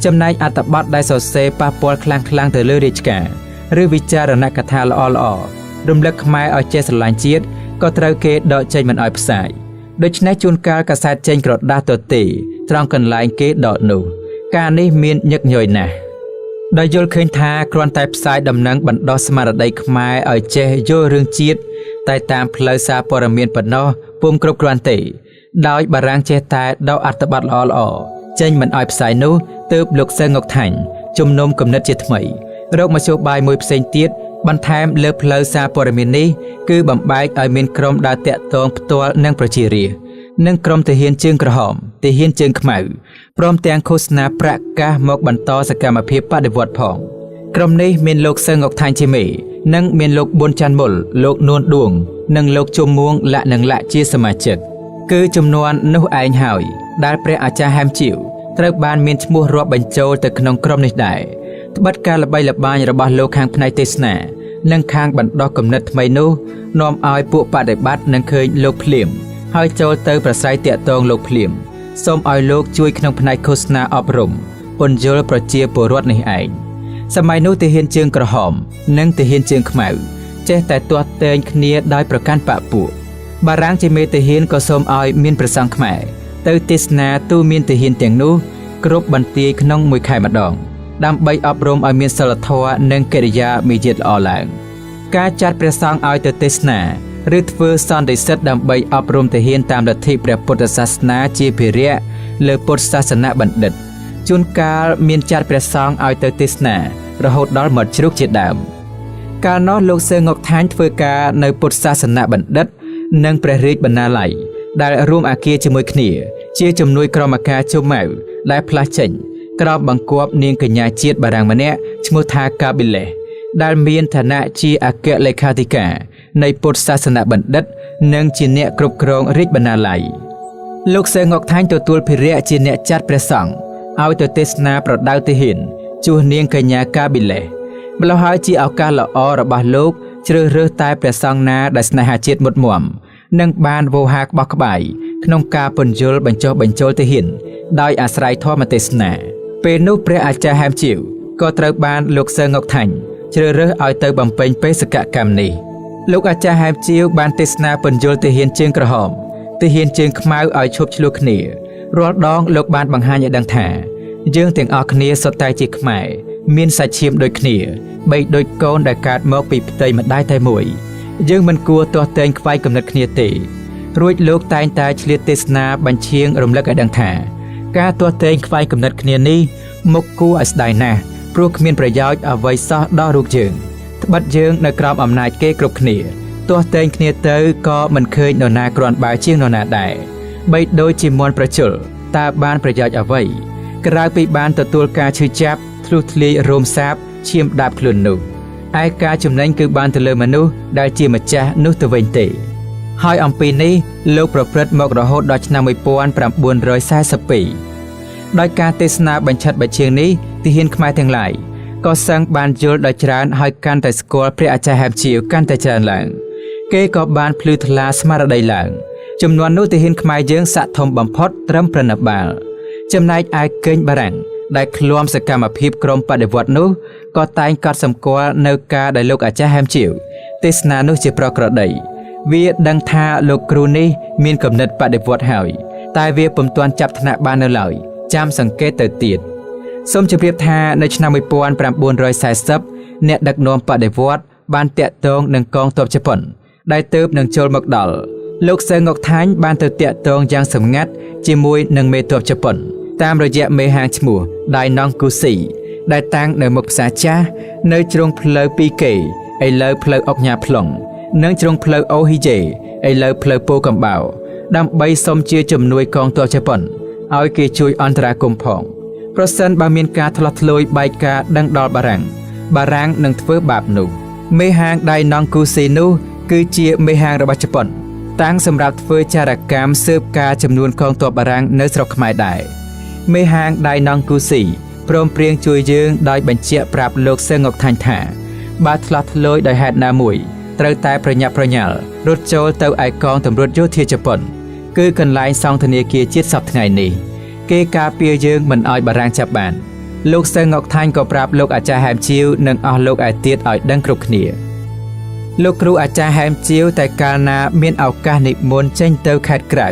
[SPEAKER 1] ចំណែកអត្ថបទដែលសរសេរប៉ះពាល់ខ្លាំងៗទៅលើរាជការឬវិចារណកថាល្អៗរំលឹកខ្មែរឲ្យចេះស្រឡាញ់ជាតិក៏ត្រូវគេដកចេញមិនឲ្យផ្សាយដូច្នេះជួនកាលកាសែតចេញក្រដាស់ទទេត្រង់កន្លែងគេដកនោះការនេះមានញឹកញយណាស់ដោយយល់ឃើញថាគ្រាន់តែផ្សាយដំណឹងបណ្ដោះស្មារតីខ្មែរឲ្យចេះយល់រឿងជាតិតែតាមផ្លូវសារព័ត៌មានប៉ុណ្ណោះពុំគ្រប់គ្រាន់ទេដោយបារាំងចេះតែដកអត្ថបទល្អៗចេញមិនឲ្យផ្សាយនោះទើបលោកសើងុកថាញ់ជំនុំគំនិតជាថ្មីរកមធ្យោបាយមួយផ្សេងទៀតបន្ថែមលើផ្លូវសារព័ត៌មាននេះគឺបំបែកឲ្យមានក្រុមដើរតាក់ទងផ្ទាល់នឹងប្រជារាស្ត្រនិងក្រុមទាហានជើងក្រហមទាហានជើងខ្មៅព្រមទាំងឃោសនាប្រកាសមកបន្តសកម្មភាពបដិវត្តន៍ផងក្រុមនេះមានលោកសើងុកថាញ់ជាមេនិងមានលោកប៊ុនច័ន្ទមុលលោកនួនឌួងនិងលោកជុំមួងលាក់និងលាក់ជាសមាជិកគឺចំនួននោះឯងហើយដែលព្រះអាចារ្យហែមជាវត្រូវបានមានឈ្មោះរាប់បញ្ចូលទៅក្នុងក្រុមនេះដែរត្បិតការល្បីល្បាញរបស់លោកខាងផ្នែកទេសនានិងខាងបណ្ដោះគំនិតថ្មីនោះនាំឲ្យពួកបដិបត្តិនឹងឃើញលោកភ្លាមហើយចូលទៅប្រស្រ័យតាក់ទងលោកភ្លាមសូមឲ្យលោកជួយក្នុងផ្នែកឃោសនាអប់រំពន្យល់ប្រជាពលរដ្ឋនេះឯងសម័យនោះទាហានជើងក្រហមនិងទាហានជើងខ្មៅចេះតែទាស់ទែងគ្នាដោយប្រកាន់បពួកបារាំងជាមេទាហានក៏សូមឲ្យមានព្រះសង្ឃខ្មែរទៅទេសនាទូមានទាហានទាំងនោះ គ្រប់បន្ទាយក្នុងមួយខែម្ដងដើម្បីអប់រំឲ្យមានសិលធម៌និងកិរិយាមារយាទល្អឡើងការចាត់ព្រះសង្ឃឲ្យទៅទេសនាឬធ្វើសន្និសីទដើម្បីអប់រំទាហានតាមលទ្ធិព្រះពុទ្ធសាសនាជាភារៈលើពុទ្ធសាសនបណ្ឌិតជួនកាលមានចាត់ព្រះសង្ឃឲ្យទៅទេសនារហូតដល់មាត់ជ្រូកជាដើមកាលនោះលោកសឺងុកថាញធ្វើការនៅពុទ្ធសាសនបណ្ឌិតនិងព្រះរាជបណ្ណាល័យដែលរួមអាគារជាមួយគ្នាជាជំនួយក្រុមអាការជុំម៉ៅដែលផ្លាស់ចេញក្រោមបង្គាប់នាងកញ្ញាជាតិបារាំងម្នាក់ឈ្មោះថាកាប៊ីលេសដែលមានឋានៈជាអគ្គលេខាធិការនៃពុទ្ធសាសនបណ្ឌិតនិងជាអ្នកគ្រប់គ្រងរាជបណ្ណាល័យលោកសឺងុកថាញទទួលភារៈជាអ្នកចាត់ព្រះសង្ឃឲ្យទៅទេសនាប្រដៅទាហានជួសនាងកញ្ញាកាប៊ីលេសម្ល៉េះហើយជាឱកាសល្អរបស់លោកជ្រើសរើសតែព្រះសង្ឃណាដែលស្នេហាជាតិមុតមមនិងបានវោហាក្បោះក្បាយក្នុងការពន្យល់បញ្ចុះបញ្ចូលទាហានដោយអាស្រ័យធម៌ទេសនាពេលនោះព្រះអាចារ្យហែមជាវក៏ត្រូវបានលោកសឺងុកថាញជ្រើសរើសឲ្យទៅបំពេញបេសកកម្មនេះលោកអាចារ្យហែមជាវបានទេសនាពន្យល់ទាហានជើងក្រហមទាហានជើងខ្មៅឲ្យឈប់ឆ្លោះគ្នារាល់ដងលោកបានបង្ហាញឲ្យដឹងថាយើងទាំងអស់គ្នាសុទ្ធតែជាខ្មែរមានសាច់ឈាមដូចគ្នាបីដូចកូនដែលកើតមកពីផ្ទៃម្ដាយតែមួយយើងមិនគួរទាស់ទែងខ្វាយគំនិតគ្នាទេរួចលោកតែងតែឆ្លៀតទេសនាបញ្ឈៀងរំលឹកឲ្យដឹងថាការទាស់ទែងខ្វាយគំនិតគ្នានេះមុខគួរឲ្យស្ដាយណាស់ព្រោះគ្មានប្រយោជន៍អ្វីសោះដល់រូបយើងត្បិតយើងនៅក្រោមអំណាចគេគ្រប់គ្នាទាស់ទែងគ្នាទៅក៏មិនឃើញនរណាគ្រាន់បើជាងនរណាដែរបីដូចជាមន់ប្រជុលតើបានប្រយោជន៍អ្វីក្រៅពីបានទទួលការឈឺចាប់ធ្លុះធ្លាយរោមសាបឈាមដាប់ខ្លួននោះឯការចំណេញគឺបានទៅលើមនុស្សដែលជាម្ចាស់នោះទៅវិញទេហើយអំពីនេះលោកប្រព្រឹត្តមករហូតដល់ឆ្នាំ1942ដោយការទេសនាបញ្ឆិតបញ្ឈៀងនេះទាហានខ្មែរទាំងឡាយក៏សឹងបានយល់ដល់ច្រើនហើយកាន់តែស្គាល់ព្រះអាចារ្យហែមជាវកាន់តែច្រើនឡើងគេក៏បានភ្លឺថ្លាស្មារតីឡើងចំនួននោះទាហានខ្មែរយើងសាក់ធំបំផុតត្រឹមប្រណិបាល់ចំណែកឯកេងបារាំងដែលឃ្លាំសកម្មភាពក្រុមបដិវត្តនោះក៏តែងកត់សម្គាល់នៅការដែលលោកអាចារ្យហែមជាវទេសនានោះជាប្រក្រតីវាដឹងថាលោកគ្រូនេះមានគំនិតបដិវត្តហើយតែវាពុំទាន់ចាប់ថ្នាក់បាននៅឡើយចាំសង្កេតទៅទៀតសូមជម្រាបថានៅឆ្នាំ1940អ្នកដឹកនាំបដិវត្តបានតាក់ទងនឹងកងទ័ពជប៉ុនដែលទើបនឹងចូលមកដល់លោកសឺងុកថាញបានទៅតាក់ទងយ៉ាងសម្ងាត់ជាមួយនឹងមេទ័ពជប៉ុនតាមរយៈមេហាងឈ្មោះដៃណង់គូស៊ីដែលតាំងនៅមុខផ្សារចាស់នៅជ្រុងផ្លូវ 2K ឥឡូវផ្លូវអុកញ៉ាប្លុងនិងជ្រុងផ្លូវអូហ៊ីយេឥឡូវផ្លូវពោកំបោដើម្បីសុំជាជំនួយកងទ័ពជប៉ុនឲ្យគេជួយអន្តរាគមន៍ផងប្រសិនបើមានការឆ្លោះធ្លួយបែកការដឹងដល់បារាំងនឹងធ្វើបាបនោះមេហាងដៃណង់គូស៊ីនោះគឺជាមេហាងរបស់ជប៉ុនតាំងសម្រាប់ធ្វើចារកម្មស៊ើបការចំនួនកងទ័ពបារាំងនៅស្រុកខ្មែរដែរមេហាងដៃណង់គូស៊ីព្រមព្រៀងជួយយើងដោយបញ្ជាក់ប្រាប់លោកសឺងុកថាញថាបើឆ្លោះធ្លួយដោយហេតុណាមួយត្រូវតែប្រញាប់ប្រញាល់រត់ចូលទៅឯកងតម្រួតយោធាជប៉ុនគឺកន្លែងសង្ឃធនាគារជាតិសប្តាហ៍ថ្ងៃនេះគេការពារយើងមិនឲ្យបារាំងចាប់បានលោកសឺងុកថាញក៏ប្រាប់លោកអាចារ្យហែមជាវនិងអស់លោកឯទៀតឲ្យដឹងគ្រប់គ្នាលោកគ្រូអាចារ្យហែមជាវតែកាលណាមានឱកាសនិមន្តចេញទៅខេត្តក្រៅ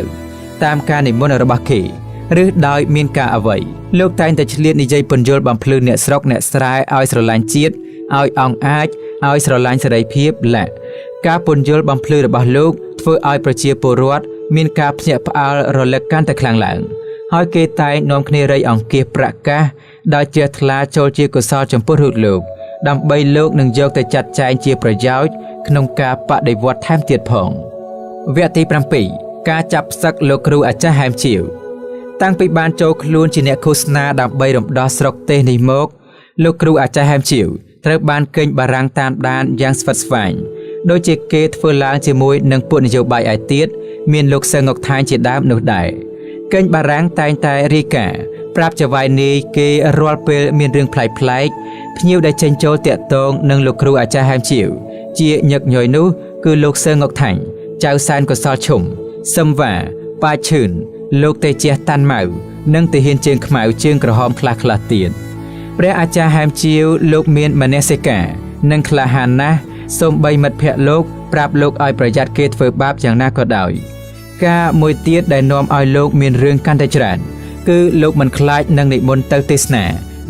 [SPEAKER 1] តាមការនិមន្តរបស់គេឬដោយមានការអ្វីលោកតែងតែឆ្លៀតនិយាយពន្យល់បំភ្លឺអ្នកស្រុកអ្នកស្រែឲ្យស្រឡាញ់ជាតិឲ្យអង្អាចឲ្យស្រឡាញ់សេរីភាពและការពន្យល់បំភ្លឺរបស់លោកធ្វើឲ្យប្រជាពលរដ្ឋមានការភ្ញាក់ផ្អើលរលឹកកាន់តែខ្លាំងឡើងហើយគេតែងនាំគ្នារៃអង្គាសប្រកាសដោយជ្រះថ្លាចូលជាកុសលចំពោះរូបលោកដើម្បីលោកនឹងយកទៅចាត់ចែងជាប្រយោជន៍ក្នុងការបដិវត្តថែមទៀតផងវគ្គទី7ការចាប់ផ្សឹកលោកគ្រូអាចារ្យហែមជាវតាំងពីបានចូលខ្លួនជាអ្នកឃោសនាដើម្បីរំដោះស្រុកទេសនេះមកលោកគ្រូអាចារ្យហែមជាវត្រូវបានកេងបារាំងតាមដានយ៉ាងស្វិតស្វាញដូចជាគេធ្វើឡើងជាមួយនឹងពួកនយោបាយឯទៀតមានលោកសឺងុកថាញជាដើមនោះដែរកេងបារាំងតែងតែរាយការណ៍ប្រាប់ចៅហ្វាយនាយគេរាល់ពេលមានរឿងប្លែកៗភ្ញៀវដែលចេញចូលតាក់ទងនឹងលោកគ្រូអាចារ្យហែមជាវជាញឹកញយនោះគឺលោកសឺងុកថាញចៅសែនកុសលឈុំសឹមវ៉ាប៉ាឈឿនលោកតេជះតាន់ម៉ៅនិងទាហានជើងខ្មៅជើងក្រហមខ្លះទៀតព្រះអាចារ្យហែមជាវលោកមានមនសិការនិងក្លាហានណាស់សូម្បីមិត្តភ័ក្តិលោកប្រាប់លោកឲ្យប្រយ័ត្នគេធ្វើបាបយ៉ាងណាក៏ដោយការមួយទៀតដែលនាំឲ្យលោកមានរឿងកាន់តែច្រើន គឺលោកមិនខ្លាចនឹងនិមន្តទៅទេសនា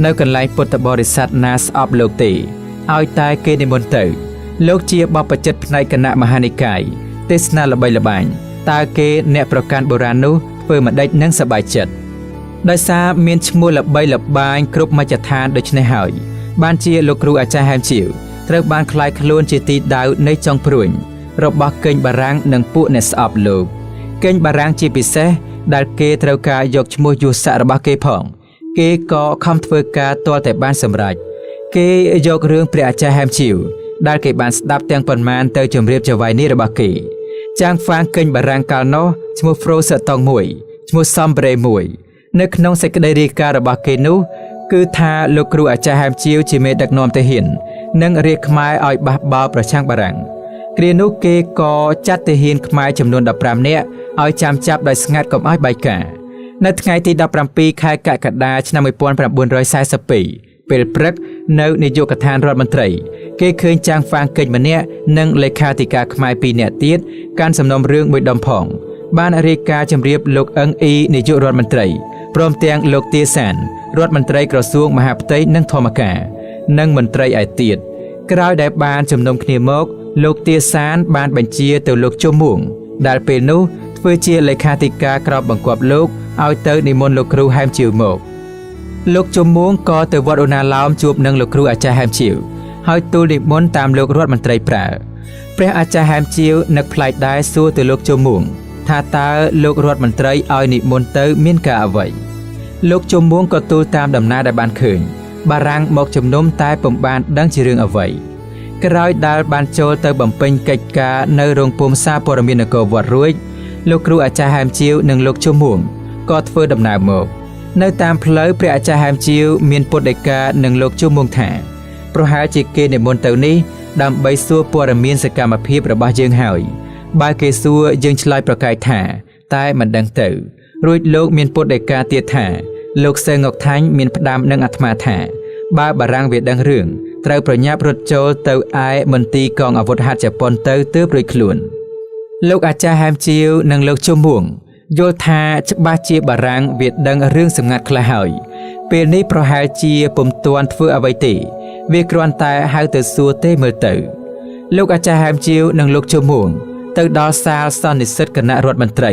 [SPEAKER 1] នៅកន្លែងពុទ្ធបរិស័ទណាស្អប់លោកទេឲ្យតែគេនិមន្តទៅលោកជាបព្វជិតផ្នែកគណៈមហានិកាយទេសនាល្បីល្បាញតើគេអ្នកប្រកាន់បុរាណនោះធ្វើមិនដេចនឹងសប្បាយចិត្តដោយសារមានឈ្មោះល្បីល្បាញគ្រប់មជ្ឈដ្ឋានដូច្នេះហើយបានជាលោកគ្រូអាចារ្យហែមជាវត្រូវបានក្លាយខ្លួនជាទីដៅនៃចុងព្រួញរបស់កេងបារាំងនិងពួកអ្នកស្អប់លោកកេងបារាំងជាពិសេសដែលគេត្រូវការយកឈ្មោះយស័ក្តិរបស់គេផងគេក៏ខំធ្វើការទាល់តែបានសម្រេចគេយករឿងព្រះអាចារ្យហែមជាវដែលគេបានស្ដាប់ទាំងប៉ុន្មានទៅជម្រាបចៅវាយនេះរបស់គេចាងហ្វាងកេងបារាំងកាលនោះឈ្មោះហ្វ្រូសតងមួយឈ្មោះសំប្រេមួយនៅក្នុងសេចក្តីរាយការណ៍របស់គេនោះគឺថាលោកគ្រូអាចារ្យហែមជាវជាមេដឹកនាំទាហាននិងរាជខ្មែរឲ្យបះបោរប្រឆាំងបារាំងគ្រានោះគេក៏ចាត់ទាហានខ្មែរចំនួន15នាក់ឲ្យចាំចាប់ដោយស្ងាត់កុំឲ្យបែកការនៅថ្ងៃទី17ខែកក្កដាឆ្នាំ1942ពេលព្រឹកនៅនាយកដ្ឋានរដ្ឋមន្ត្រីគេឃើញចាងហ្វាងកិច្ចម្នាក់និងលេខាធិការខ្មែរ2នាក់ទៀតកាន់សំណុំរឿងមួយដុំផងបានរាយការណ៍ជម្រាបលោកអឹងអ៊ីនាយករដ្ឋមន្ត្រីព្រមទាំងលោកទាសានរដ្ឋមន្ត្រីក្រសួងមហាផ្ទៃនិងធម្មការនិងមន្ត្រីឯទៀតក្រោយដែលបានជំនុំគ្នាមកលោកទាសានបានបញ្ជាទៅលោកជុំមួងដែលពេលនោះធ្វើជាលេខាធិការក្រមបង្គាប់លោកឲ្យទៅនិមន្តលោកគ្រូហែមជាវមកលោកជុំមួងក៏ទៅវត្តអូណាឡោមជួបនឹងលោកគ្រូអាចារ្យហែមជាវហើយទូលនិមន្តតាមលោករដ្ឋមន្ត្រីប្រើព្រះអាចារ្យហែមជាវនឹកប្លែកដែរសួរទៅលោកជុំមួងថាតើលោករដ្ឋមន្ត្រីឲ្យនិមន្តទៅមានការអ្វីលោកជុំមួងក៏ទូលតាមដំណើរដែលបានឃើញបារាំងមកជំនុំតែពុំបានដឹងជារឿងអ្វីក្រោយដែលបានចូលទៅបំពេញកិច្ចការនៅរោងពុម្ពសារព័ត៌មាននគរវត្តរួចលោកគ្រូអាចារ្យហែមជាវនិងលោកជុំមួងក៏ធ្វើដំណើរមកនៅតាមផ្លូវព្រះអាចារ្យហែមជាវមានពុទ្ធដីកានិងលោកជុំមួងថាប្រហែលជាគេនិមន្តទៅនេះដើម្បីសួរព័ត៌មានសកម្មភាពរបស់យើងហើយបើគេសួរយើងឆ្លើយប្រកែកថាតែមិនដឹងទៅរួចលោកមានពុទ្ធដីកាទៀតថាលោកសើងុកថាញ់មានផ្ដាំនឹងអាត្មាថាបើបារាំងវាដឹងរឿងត្រូវប្រញាប់រត់ចូលទៅឯមន្ទីរកងអាវុធហត្ថជប៉ុនទៅទើបរួចខ្លួនលោកអាចារ្យហែមជាវនិងលោកជុំមួងយល់ថាច្បាស់ជាបារាំងវាដឹងរឿងសម្ងាត់ខ្លះហើយពេលនេះប្រហែលជាពុំទាន់ធ្វើអ្វីទេវាគ្រាន់តែហៅទៅសួរទេមើលទៅលោកអាចារ្យហែមជាវនិងលោកជុំមួងទៅដល់សាលសន្និសីទគណៈរដ្ឋមន្ត្រី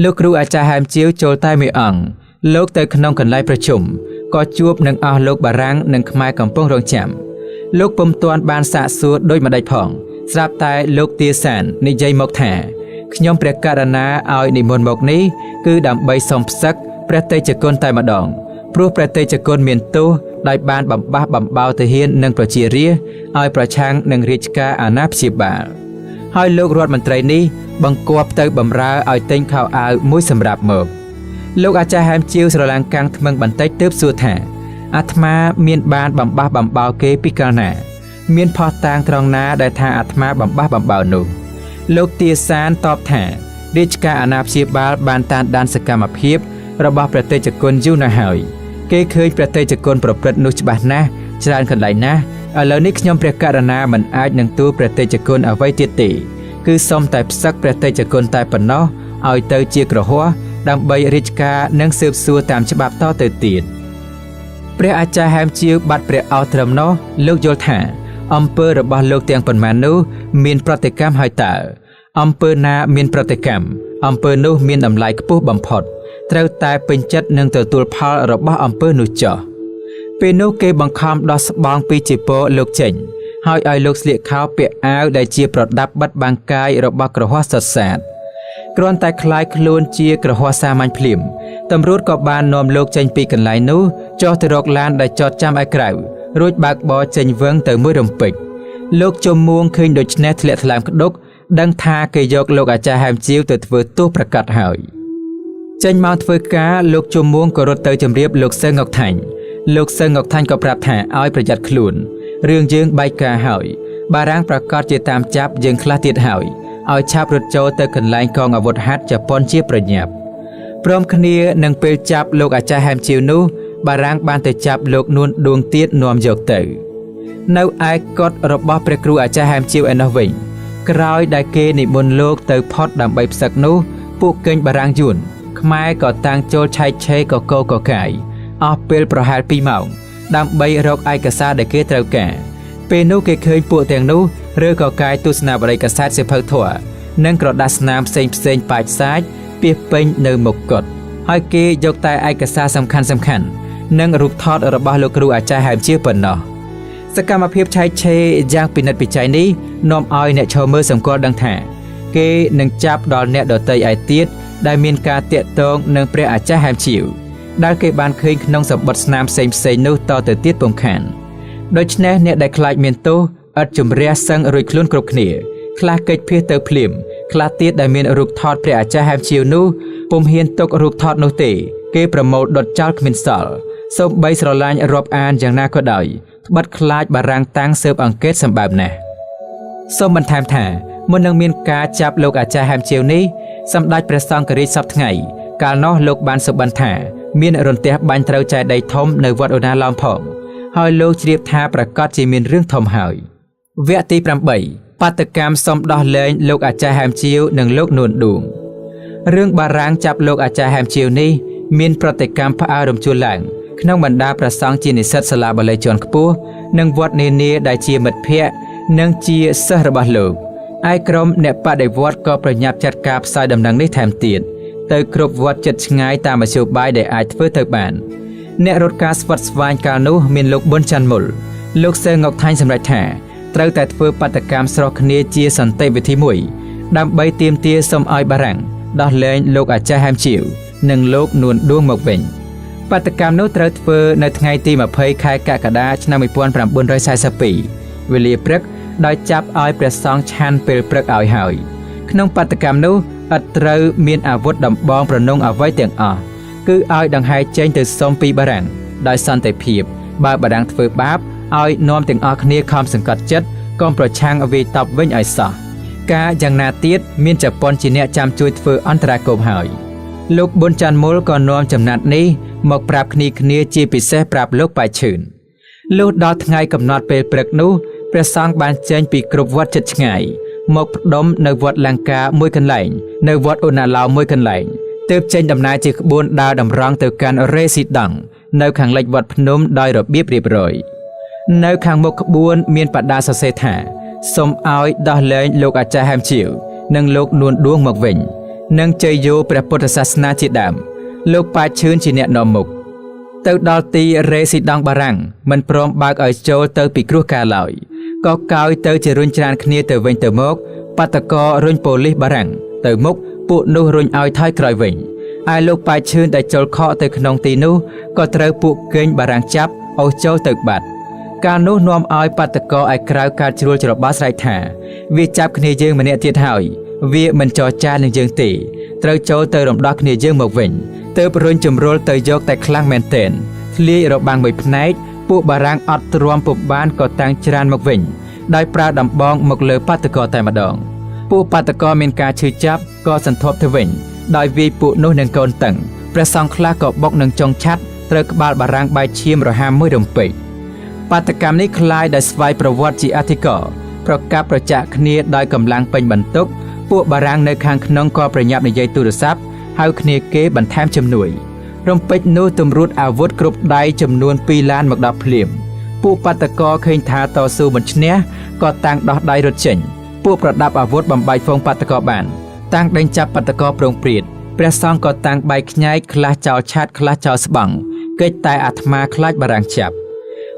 [SPEAKER 1] លោកគ្រូអាចារ្យហែមជាវចូលតែមួយអង្គលោកទៅក្នុងកន្លែងប្រជុំក៏ជួបនឹងអស់លោកបារាំងនិងខ្មែរកំពុងរងចាំលោកពុំទាន់បានសាកសួរដូចម្ដេចផងស្រាប់តែលោកទាសាននិយាយមកថាខ្ញុំព្រះករណាឲ្យនិមន្តមកនេះគឺដើម្បីសុំផ្សឹកព្រះតេជគុណតែម្ដងព្រោះព្រះតេជគុណមានទោសដោយបានបំបះបំបោទាហាននិងប្រជារាស្ត្រឲ្យប្រឆាំងនឹងរាជការអាណាព្យាបាលហើយលោករដ្ឋមន្ត្រីនេះបង្គាប់ទៅបម្រើឲ្យទិញខោអាវមួយសម្រាប់មកលោកអាចារ្យហែមជាវស្រឡាំងកាំងថ្មឹងបន្តិចទើបសួរថាអាត្មាមានបានបំបះបំបោគេពីកាលណាមានផុសតាងត្រង់ណាដែលថាអាត្មាបំបះបំបោនោះលោកទាសានតបថារាជការអាណាព្យាបាលបានតាមដានសកម្មភាពរបស់ព្រះតេជគុណយូរណាស់ហើយគេឃើញព្រះតេជគុណប្រព្រឹត្តនោះច្បាស់ណាស់ច្រើនកន្លែងណាស់ឥឡូវនេះខ្ញុំព្រះករណាមិនអាចនឹងទូលព្រះតេជគុណអ្វីទៀតទេគឺសូមតែផ្សឹកព្រះតេជគុណតែប៉ុណ្ណោះឲ្យទៅជាក្រហមដើម្បីរាជការនិងស៊ើបសួរតាមច្បាប់តទៅទៀតព្រះអាចារ្យហែមជាវបាត់ព្រះអោសត្រឹមនោះលោកយល់ថាអំពើរបស់លោកទាំងប៉ុន្មាននោះមានប្រតិកម្មហើយតើអំពើណាមានប្រតិកម្មអំពើនោះមានតម្លៃខ្ពស់បំផុតត្រូវតែពេញចិត្តនឹងទទួលផលរបស់អំពើនោះចុះពេលនោះគេបង្ខំដោះស្បង់ពីជាពរលោកចេញហើយឲ្យលោកស្លៀកខោពាក់អាវដែលជាប្រដាប់បិទបាំងកាយរបស់ក្រហមសុទ្ធសាធគ្រាន់តែคล้ายខ្លួនជាក្រហមសាមញ្ញភ្លាមតម្រួតក៏បាននាំលោកចេញពីកន្លែងនោះចុះទៅរកឡានដែលចតចាំឲ្យក្រៅរួចបើកបរចេញវឹងទៅមួយរំពេចលោកជុំមួងឃើញដូច្នេះធ្លាក់ថ្លើមក្ដុកដឹងថាគេយកលោកអាចារ្យហែមជាវទៅធ្វើទោសប្រកាសហើយចេញមកធ្វើការលោកជុំមួងក៏រត់ទៅជម្រាបលោកសើងុកថាញ់លោកសើងុកថាញ់ក៏ប្រាប់ថាឲ្យប្រយ័ត្នខ្លួនរឿងយើងបែកការហើយបារាំងប្រកាសជាតាមចាប់យើងខ្លះទៀតហើយឲ្យឆាប់រត់ចូលទៅកន្លែងកងអាវុធហត្ថជប៉ុនជាប្រញាប់ព្រមគ្នានឹងពេលចាប់លោកអាចារ្យហែមជាវនោះបារាំងបានទៅចាប់លោកនួនដួងទៀតនាំយកទៅនៅឯកុដិរបស់ព្រះគ្រូអាចារ្យហែមជាវឯនោះវិញក្រោយដែលគេនិមន្តលោកទៅផុតដើម្បីផ្សឹកនោះពួកកេងបារាំងយួន ខ្មែរក៏តាំងចូលឆែកឆេរកកកកាយអស់ពេលប្រហែល2ម៉ោងដើម្បីរកឯកសារដែលគេត្រូវការពេលនោះគេឃើញពួកទាំងនោះឬក៏កាយទស្សនាបរិយាកាសសិភៅធម៌និងក្រដាសស្នាមផ្សេងប៉ាច់សាច់ពាសពេញនៅមុខកុដិហើយគេយកតែឯកសារសំខាន់និងរូបថតរបស់លោកគ្រូអាចារ្យហែមជាប៉ុណ្ណោះសកម្មភាពឆែកឆេរយ៉ាងពិនិត្យពិច័យនេះនាំឲ្យអ្នកឈរមើលសម្គាល់ដឹងថាគេនឹងចាប់ដល់អ្នកដទៃឯទៀតដែលមានការតាក់ទងនឹងព្រះអាចារ្យហែមជាវដែលគេបានឃើញក្នុងសម្បត្តិស្នាមផ្សេងនោះតទៅទៀតពុំខានដូច្នេះអ្នកដែលខ្លាចមានទោសឥតជំរះសឹងរួចខ្លួនគ្រប់គ្នាខ្លះកិច្ចភៀសទៅភ្លាមខ្លះទៀតដែលមានរូបថតព្រះអាចារ្យហែមជាវនោះពុំហ៊ានទុករូបថតនោះទេគេប្រមូលដុតចោលគ្មានសល់សូម្បីស្រឡាញ់រាប់អានយ៉ាងណាក៏ដោយត្បិតខ្លាចបារាំងតាំងស៊ើបអង្កេតសម្បើមណាស់សូមបន្ថែមថាមុននឹងមានការចាប់លោកអាចារ្យហែមជាវនេះសម្ដេចព្រះសង្ឃរាជសពថ្ងៃកាលនោះលោកបានសុបិនថាមានរន្ទះបាញ់ត្រូវចែកដីធំនៅវត្តអូណាឡោមផងហើយលោកជ្រាបថាប្រកាសជាមានរឿងធំហើយវគ្គទី8បាតកម្មសុំដោះលែងលោកអាចារ្យហែមជាវនិងលោកនួនឌួងរឿងបារាំងចាប់លោកអាចារ្យហែមជាវនេះមានប្រតិកម្មផ្អើលរំជួលឡើងក្នុងបណ្ដាព្រះសង្ឃជានិស្សិតសាលាបាលីជាន់ខ្ពស់និងវត្តនានាដែលជាមិត្តភ័ក្តិនិងជាសិស្សរបស់លោកឯក្រុមអ្នកបដិវត្តក៏ប្រញាប់ចាត់ការផ្សាយដំណឹងនេះថែមទៀតទៅគ្រប់វត្តជិតឆ្ងាយតាមមធ្យោបាយដែលអាចធ្វើទៅបានអ្នករត់ការស្វិតស្វាញកាលនោះមានលោកប៊ុនច័ន្ទមុលលោកសេងុកថាញ់សម្រេចថាត្រូវតែធ្វើបាតកម្មស្រោះគ្នាជាសន្តិវិធីមួយដើម្បីទាមទារសុំឲ្យបារាំងដោះលែងលោកអាចារ្យហែមជាវនិងលោកនួនឌួងមកវិញបាតកម្មនោះត្រូវធ្វើនៅថ្ងៃទី20ខែកក្កដាឆ្នាំ1942វេលាព្រឹកដោយចាប់ឲ្យព្រះសង្ឃឆាន់ពេលព្រឹកឲ្យហើយក្នុងបាតកម្មនោះឥតត្រូវមានអាវុធដំបងប្រណុងអ្វីទាំងអស់គឺឲ្យដង្ហែចេញទៅសុំពីបារាំងដោយសន្តិភាពបើបារាំងធ្វើបាបឲ្យនាំទាំងអស់គ្នាខំសង្កត់ចិត្តកុំប្រឆាំងវាយតប់វិញឲ្យសោះការយ៉ាងណាទៀតមានជប៉ុនជាអ្នកចាំជួយធ្វើអន្តរាគមន៍ហើយលោកប៊ុនច័ន្ទមុលក៏នាំចំណាត់នេះមកប្រាប់គ្នាជាពិសេសប្រាប់លោកប៉ៃឈឿនលុះដល់ថ្ងៃកំណត់ពេលព្រឹកនោះព្រះសង្ឃបានចេញពីគ្រប់វត្តជិតឆ្ងាយមកផ្ដុំនៅវត្តលង្កាមួយកន្លែងនៅវត្តអូណាឡោមួយកន្លែងទើបចេញដំណើរជាក្បួនដើរតម្រង់ទៅកាន់រេស៊ីដង់នៅខាងលិចវត្តភ្នំដោយរបៀបរៀបរយនៅខាងមុខក្បួនមានបដាសរសេរថាសូមឲ្យដោះលែងលោកអាចារ្យហែមជាវនិងលោកនួនឌួងមកវិញនិងជ័យយោព្រះពុទ្ធសាសនាជាដើមលោកប៉ាឈឿនជាអ្នកនាំមុខទៅដល់ទីរេស៊ីដង់បារាំងមិនព្រមបើកឲ្យចូលទៅពីគ្រោះកាលឡើយក៏កោយទៅជារុញច្រានគ្នាទៅវិញទៅមកបាតកោរុញប៉ូលីសបារាំងទៅមុខពួកនោះរុញឲ្យថយក្រោយវិញឯលោកប៉ាឈឿនដែលចូលខកទៅក្នុងទីនោះក៏ត្រូវពួកកេងបារាំងចាប់អូសចូលទៅបាត់ការនោះនាំឲ្យបាតកោឯក្រៅការជ្រួលច្របល់ស្រែកថាវាចាប់គ្នាយើងម្នាក់ទៀតហើយវាមិនចរចានឹងយើងទេត្រូវចូលទៅរំដោះគ្នាយើងមកវិញទើបរុញជំរុលទៅយកតែខ្លាំងមែនទែនធ្លាយរបាំងមួយផ្នែកពួកបារាំងអត់ទ្រាំពុំបានក៏តាំងច្រានមកវិញដោយប្រើដំបងមកលើបាតកោតែម្ដងពួកបាតកោមានការឈឺចាប់ក៏សន្ធាប់ទៅវិញដោយវាយពួកនោះនឹងកូនតឹងព្រះសង្ឃខ្លះក៏បុកនឹងចុងឆាត់ត្រូវក្បាលបារាំងបែកឈាមរហាមមួយរំពេចបាតកម្មនេះคล้ายដោយស្វ័យប្រវត្តិជាអធិករប្រកាសប្រចាក់គ្នាដោយកម្លាំងពេញបន្ទុកពួកបារាំងនៅខាងក្នុងក៏ប្រញាប់និយាយទូរស័ព្ទហៅគ្នាគេបន្ថែមជំនួយរំពេចនោះទម្រួតអាវុធគ្រប់ដៃចំនួន2ឡានមកដល់ភ្លាមពួកបាតកោឃើញថាតស៊ូមិនឈ្នះក៏តាំងដោះដៃរត់ចេញពួកប្រដាប់អាវុធបំបែកហ្វូងបាតកោបានតាំងដេញចាប់បាតកោប្រងព្រាតព្រះសង្ឃក៏តាំងបែកខ្ញែកខ្លះចោលឆាតខ្លះចោលស្បង់កិច្ចតែអាត្មាខ្លាចបារាំងចាប់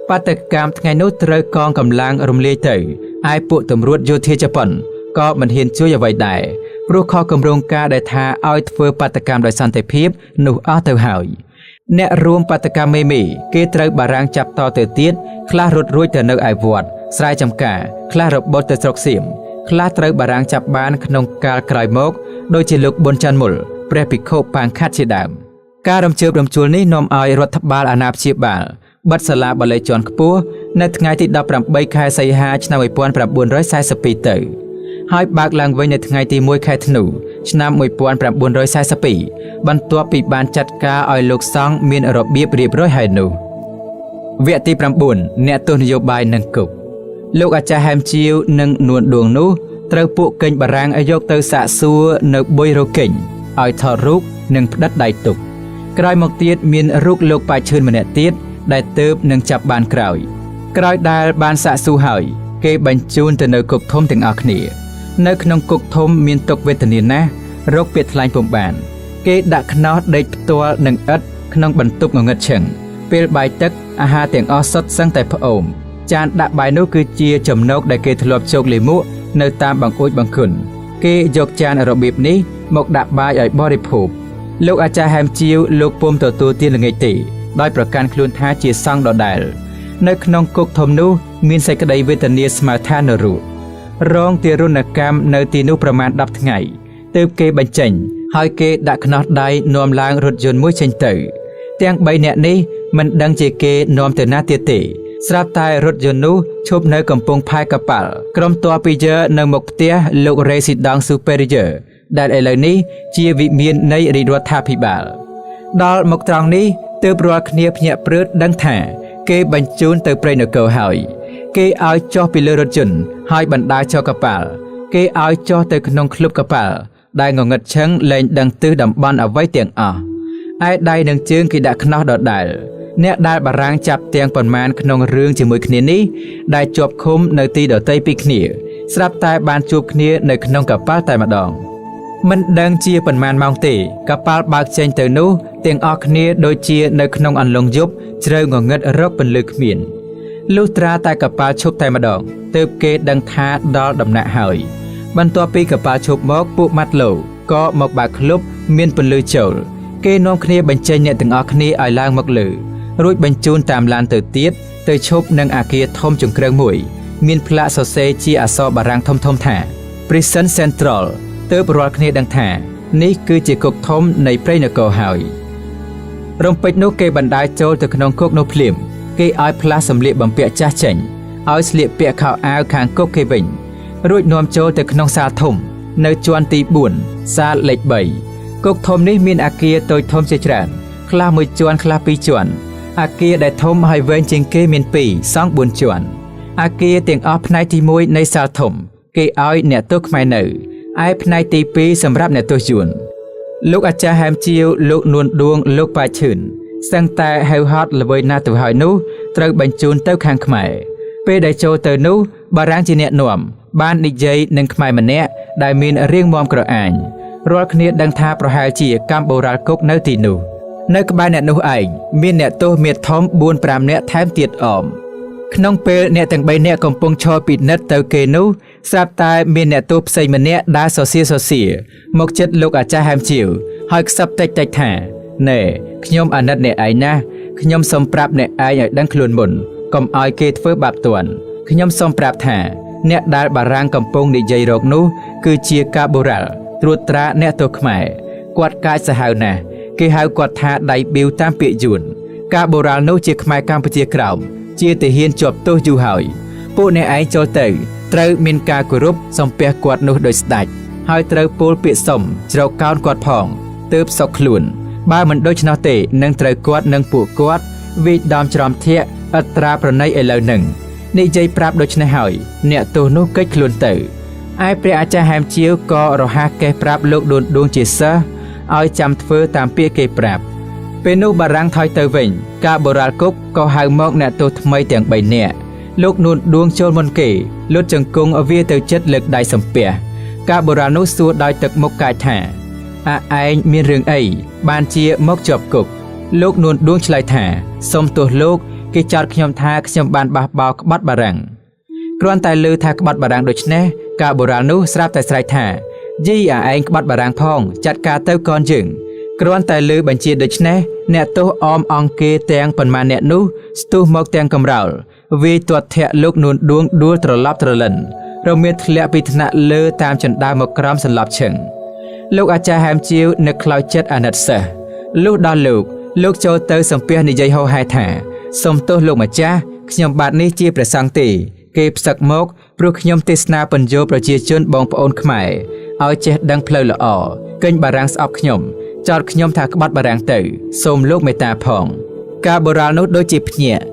[SPEAKER 1] បាតកម្មថ្ងៃនោះត្រូវកងកម្លាំងរំលាយទៅឯពួកទម្រួតយោធាជប៉ុនក៏មិនហ៊ានជួយអ្វីដែរព្រោះខុសគម្រោងការដែលថាឲ្យធ្វើបាតកម្មដោយសន្តិភាពនោះអស់ទៅហើយអ្នករួមបាតកម្មមេគេត្រូវបារាំងចាប់តទៅទៀតខ្លះរត់រួចទៅនៅឯវត្តស្រែចម្ការខ្លះរបត់ទៅស្រុកសៀមខ្លះត្រូវបារាំងចាប់បានក្នុងកាលក្រោយមកដូចជាលោកប៊ុនច័ន្ទមុលព្រះភិក្ខុប៉ាងខាត់ជាដើមការរំជើបរំជួលនេះនាំឲ្យរដ្ឋបាលអាណាព្យាបាលបិទសាលាបាលីជាន់ខ្ពស់នៅថ្ងៃទី18ខែសីហាឆ្នាំ1942ទៅហើយបើកឡើងវិញនៅថ្ងៃទី1ខែធ្នូឆ្នាំ1942បន្ទាប់ពីបានចាត់ការឲ្យលោកសង្ឃមានរបៀបរៀបរយហើយនោះវគ្គទី9អ្នកទស្សនយោបាយនិងគុកលោកអាចារ្យហែមជាវនិងនួនឌួងនោះត្រូវពួកកេងបារាំងឲ្យយកទៅសាកសួរនៅបុយរកេង ឲ្យថតរូបនិងផ្ដិតដៃទុកក្រោយមកទៀតមានរូបលោកប៉ាឈឿនម្នាក់ទៀតដែលទើបនឹងចាប់បានក្រោយដែលបានសាកសួរហើយគេបញ្ជូនទៅនៅគុកធំទាំងអស់គ្នានៅក្នុងគុកធំមានទុក្ខវេទនាណាស់រកពាក្យថ្លែងពុំបានគេដាក់ខ្នោះដេកផ្ទាល់នឹងឥដ្ឋក្នុងបន្ទប់ងងឹតឈឹងពេលបាយទឹកអាហារទាំងអស់សុទ្ធសឹងតែផ្អូមចានដាក់បាយនោះគឺជាចំណោកដែលគេធ្លាប់ជោគលាមកនៅតាមបង្អួចបង្គន់គេយកចានរបៀបនេះមកដាក់បាយឲ្យបរិភោគលោកអាចារ្យហែមជាវលោកពុំទទួលទានល្ងាចទេដោយប្រកាន់ខ្លួនថាជាសង្ឃដដែលនៅក្នុងគុកធំនោះមានសេចក្តីវេទនាស្មើថានរករងទារុណកម្មនៅទីនោះប្រមាណ10ថ្ងៃទើបគេបញ្ចេញហើយគេដាក់ខ្នោះដៃនាំឡើងរថយន្តមួយចេញទៅទាំង3នាក់នេះមិនដឹងជាគេនាំទៅណាទៀតទេស្រាប់តែរថយន្តនោះឈប់នៅកំពង់ផែកប៉ាល់ក្រុមទ័ពពីយើនៅមុខផ្ទះលោក Resident Superior ដែលឥឡូវនេះជាវិមាននៃរាជរដ្ឋាភិបាលដល់មកត្រង់នេះទើបរាល់គ្នាភ្ញាក់ព្រឺតដឹងថាគេបញ្ជូនទៅព្រៃនគរហើយគេឲ្យចុះពីលើរថយន្តហើយបណ្ដាចុះកប៉ាល់គេឲ្យចុះទៅក្នុងក្លឹបកប៉ាល់ដែលងងឹតឈឹងលែងដឹងទិសតំបន់អ្វីទាំងអស់ឯដៃនិងជើងគេដាក់ខ្នោះដដែលអ្នកដែលបារាំងចាប់ទាំងប៉ុន្មានក្នុងរឿងជាមួយគ្នានេះដែលជាប់ឃុំនៅទីដទៃពីគ្នាស្រាប់តែបានជួបគ្នានៅក្នុងកប៉ាល់តែម្ដងមិនដឹងជាប៉ុន្មានម៉ោងទេកប៉ាល់បើកចេញទៅនោះទាំងអស់គ្នាដូចជានៅក្នុងអន្លង់យប់ជ្រៅងងឹតរកពន្លឺគ្មានលុះត្រាតែកប៉ាល់ឈប់តែម្ដងទើបគេដឹងថាដល់ដំណាក់ហើយបន្ទាប់ពីកប៉ាល់ឈប់មកពួកម៉ាត់ឡូក៏មកបើកក្លឹបមានពន្លឺចូលគេនាំគ្នាបញ្ចេញអ្នកទាំងអស់គ្នាឲ្យឡើងមកលើរួចបញ្ជូនតាមឡានទៅទៀតទៅឈប់នឹងអគារធំចង្ក្រើងមួយមានផ្លាកសរសេរជាអក្សរបារាំងធំៗថា Prison Central ទើបរាល់គ្នាដឹងថានេះគឺជាគុកធំនៃព្រៃនគរហើយរំពេចនោះគេបណ្ដាលចូលទៅក្នុងគុកនោះភ្លាមគេឲ្យផ្លាស់សម្លៀកបំពាក់ចាស់ចេញឲ្យស្លៀកពាក់ខោអាវខាងគុកគេវិញរួចនាំចូលទៅក្នុងសាលធំនៅជាន់ទី4សាលលេខ3គុកធំនេះមានអគារតូចធំជាច្រើនខ្លះ1ជាន់ខ្លះ2ជាន់អគារដែលធំហើយវែងជាងគេមាន2សង់4ជាន់អគារទាំងអស់ផ្នែកទី1នៃសាលធំគេឲ្យអ្នកទោសខ្មែរនៅឯផ្នែកទី2សម្រាប់អ្នកទោសយួនលោកអាចារ្យហែមជាវលោកនួនដួងលោកប៉ាឈឿនសឹងតែហៅហត់ល្វើយណាស់ទៅហើយនោះត្រូវបញ្ជូនទៅខាងខ្មែរពេលដែលចូលទៅនោះបារាំងជាអ្នកនាំបាននិយាយនឹងខ្មែរម្នាក់ដែលមានរាងមាំក្រអាញរាល់គ្នាដឹងថាប្រហែលជាកម្ពុជារាល់គុកនៅទីនោះនៅក្បែរអ្នកនោះឯងមានអ្នកទោសមាឌធំ 4-5 នាក់ថែមទៀតអមក្នុងពេលអ្នកទាំង3នាក់កំពុងឈរពិនិត្យទៅគេនោះស្រាប់តែមានអ្នកទោសផ្សេងម្នាក់ដើរសសៀមកជិតលោកអាចារ្យហែមជាវហើយខ្សឹបតិចថាណែខ្ញុំអាណិតអ្នកឯងណាស់ខ្ញុំសូមប្រាប់អ្នកឯងឲ្យដឹងខ្លួនមុនកុំឲ្យគេធ្វើបាបទាន់ខ្ញុំសូមប្រាប់ថាអ្នកដែលបារាំងកំពុងនិយាយរកនោះគឺជាកាបូរ៉ាល់ត្រួតត្រាអ្នកទោសខ្មែរគាត់កាចសាហាវណាស់គេហៅគាត់ថាដៃបៀវតាមពាក្យយួនកាបូរ៉ាល់នោះជាខ្មែរកម្ពុជាក្រោមជាទាហានជាប់ទោសយូរហើយពួកអ្នកឯងចូលទៅត្រូវមានការគោរពសំពះគាត់នោះដោយស្ដេចហើយត្រូវពោលពាក្យសុំជ្រកកោនគាត់ផងទើបសុខខ្លួនបើមិនដូច្នោះទេនឹងត្រូវគាត់និងពួកគាត់វិដំច្រំធាក់អត្រាប្រណីឥឡូវនឹងនិយាយប្រាប់ដូច្នេះហើយអ្នកទោសនោះកិច្ចខ្លួនទៅឯព្រះអាចារ្យហែមជាវក៏រហ័សកេះប្រាប់លោកដួនដួងជាសិស្សឲ្យចាំធ្វើតាមពាក្យគេប្រាប់ពេលនោះបារាំងថយទៅវិញការបូរ៉ាល់គុកក៏ហៅមកអ្នកទោសថ្មីទាំង3នាក់លោកនួនដួងចូលមុនគេលុតជង្គង់វាទៅចិត្តលើកដៃសំពះការបូរ៉ាល់នោះសួរដោយទឹកមុខកាចថាឯងមានរឿងអីបានជាមកជាប់គុកលោកនួនដួងឆ្លើយថាសូមទោសលោកគេចោទខ្ញុំថាខ្ញុំបានបះបោរក្បត់បារាំងគ្រាន់តែឮថាក្បត់បារាំងដូច្នេះការបូរ៉ាល់នោះស្រាប់តែស្រែកថាយីឯងក្បត់បារាំងផងចាត់ការទៅកូនយើងគ្រាន់តែឮបញ្ជាដូច្នេះអ្នកទោសអមអង្គគេទាំងប៉ុន្មានអ្នកនោះស្ទុះមកទាំងកំរោលវាយទាត់ធាក់លោកនួនដួងដួលត្រឡប់ត្រលិនរមៀតធ្លាក់ពីថ្នាក់លើតាមជណ្ដើរមកក្រោមសន្លប់ឈឹងលោកអាចារ្យហែមជាវនឹកខ្លោចចិត្តអាណិតសិស្សលុះដល់លោកចូលទៅសំពះនិយាយហោហែថាសូមទោសលោកម្ចាស់ខ្ញុំបាទនេះជាព្រះសង្ឃទេគេផ្សឹកមកព្រោះខ្ញុំទេសនាបញ្ញោប្រជាជនបងប្អូនខ្មែរឲ្យចេះដឹងផ្លូវល្អកេញបារាំងស្អប់ខ្ញុំចោទខ្ញុំថាក្បត់បារាំងទៅសូមលោកមេត្តាផងការបូរ៉ាល់នោះដូចជាភ្ញាក់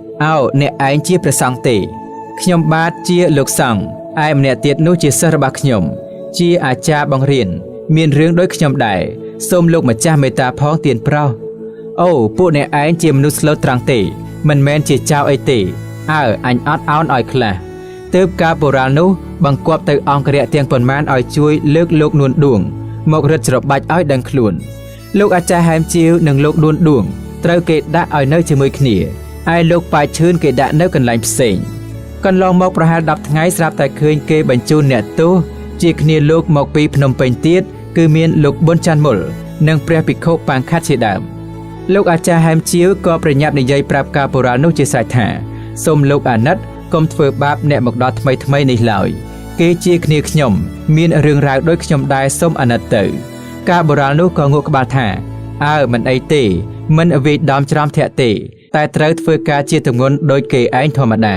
[SPEAKER 1] អ្នកឯងជាព្រះសង្ឃទេខ្ញុំបាទជាលោកសង្ឃឯម្នាក់ទៀតនោះជាសិស្សរបស់ខ្ញុំជាអាចារ្យបង្រៀនមានរឿងដូចខ្ញុំដែរ សូមលោកម្ចាស់មេត្តាផងទៀនប្រុសអូពួកអ្នកឯងជាមនុស្សស្លូតត្រង់ទេមិនមែនជាចៅអីទេអើអញអត់ឱនឲ្យខ្លះទើបការបូរាណនោះបង្គាប់ទៅអង្គរៈទាំងប៉ុន្មានឲ្យជួយលើកលោកនួនឌួងមករត់ច្របាច់ឲ្យដឹងខ្លួនលោកអាចារ្យហែមជាវនិងលោកនួនឌួងត្រូវគេដាក់ឲ្យនៅជាមួយគ្នាឯលោកប៉ាឈឿនគេដាក់នៅកន្លែងផ្សេងកន្លងមកប្រហែល10ថ្ងៃស្រាប់តែឃើញគេបញ្ជូនអ្នកទោសជាគ្នាលោកមកពីភ្នំពេញទៀតគឺមានលោកប៊ុនច័ន្ទមុលនិងព្រះភិក្ខុប៉ាងខាត់ជាដើមលោកអាចារ្យហែមជាវក៏ប្រញាប់និយាយប្រាប់ការបូរាណនោះជាស្រេចថាសូមលោកអាណិតកុំធ្វើបាបអ្នកមកដល់ថ្មីនេះឡើយគេជាគ្នាខ្ញុំមានរឿងរ៉ាវដូចខ្ញុំដែរសូមអាណិតទៅការបូរាណនោះក៏ងក់ក្បាលថាអើមិនអីទេមិនវាយដំច្រំធាក់ទេតែត្រូវធ្វើការជាទម្ងន់ដោយគេឯងធម្មតា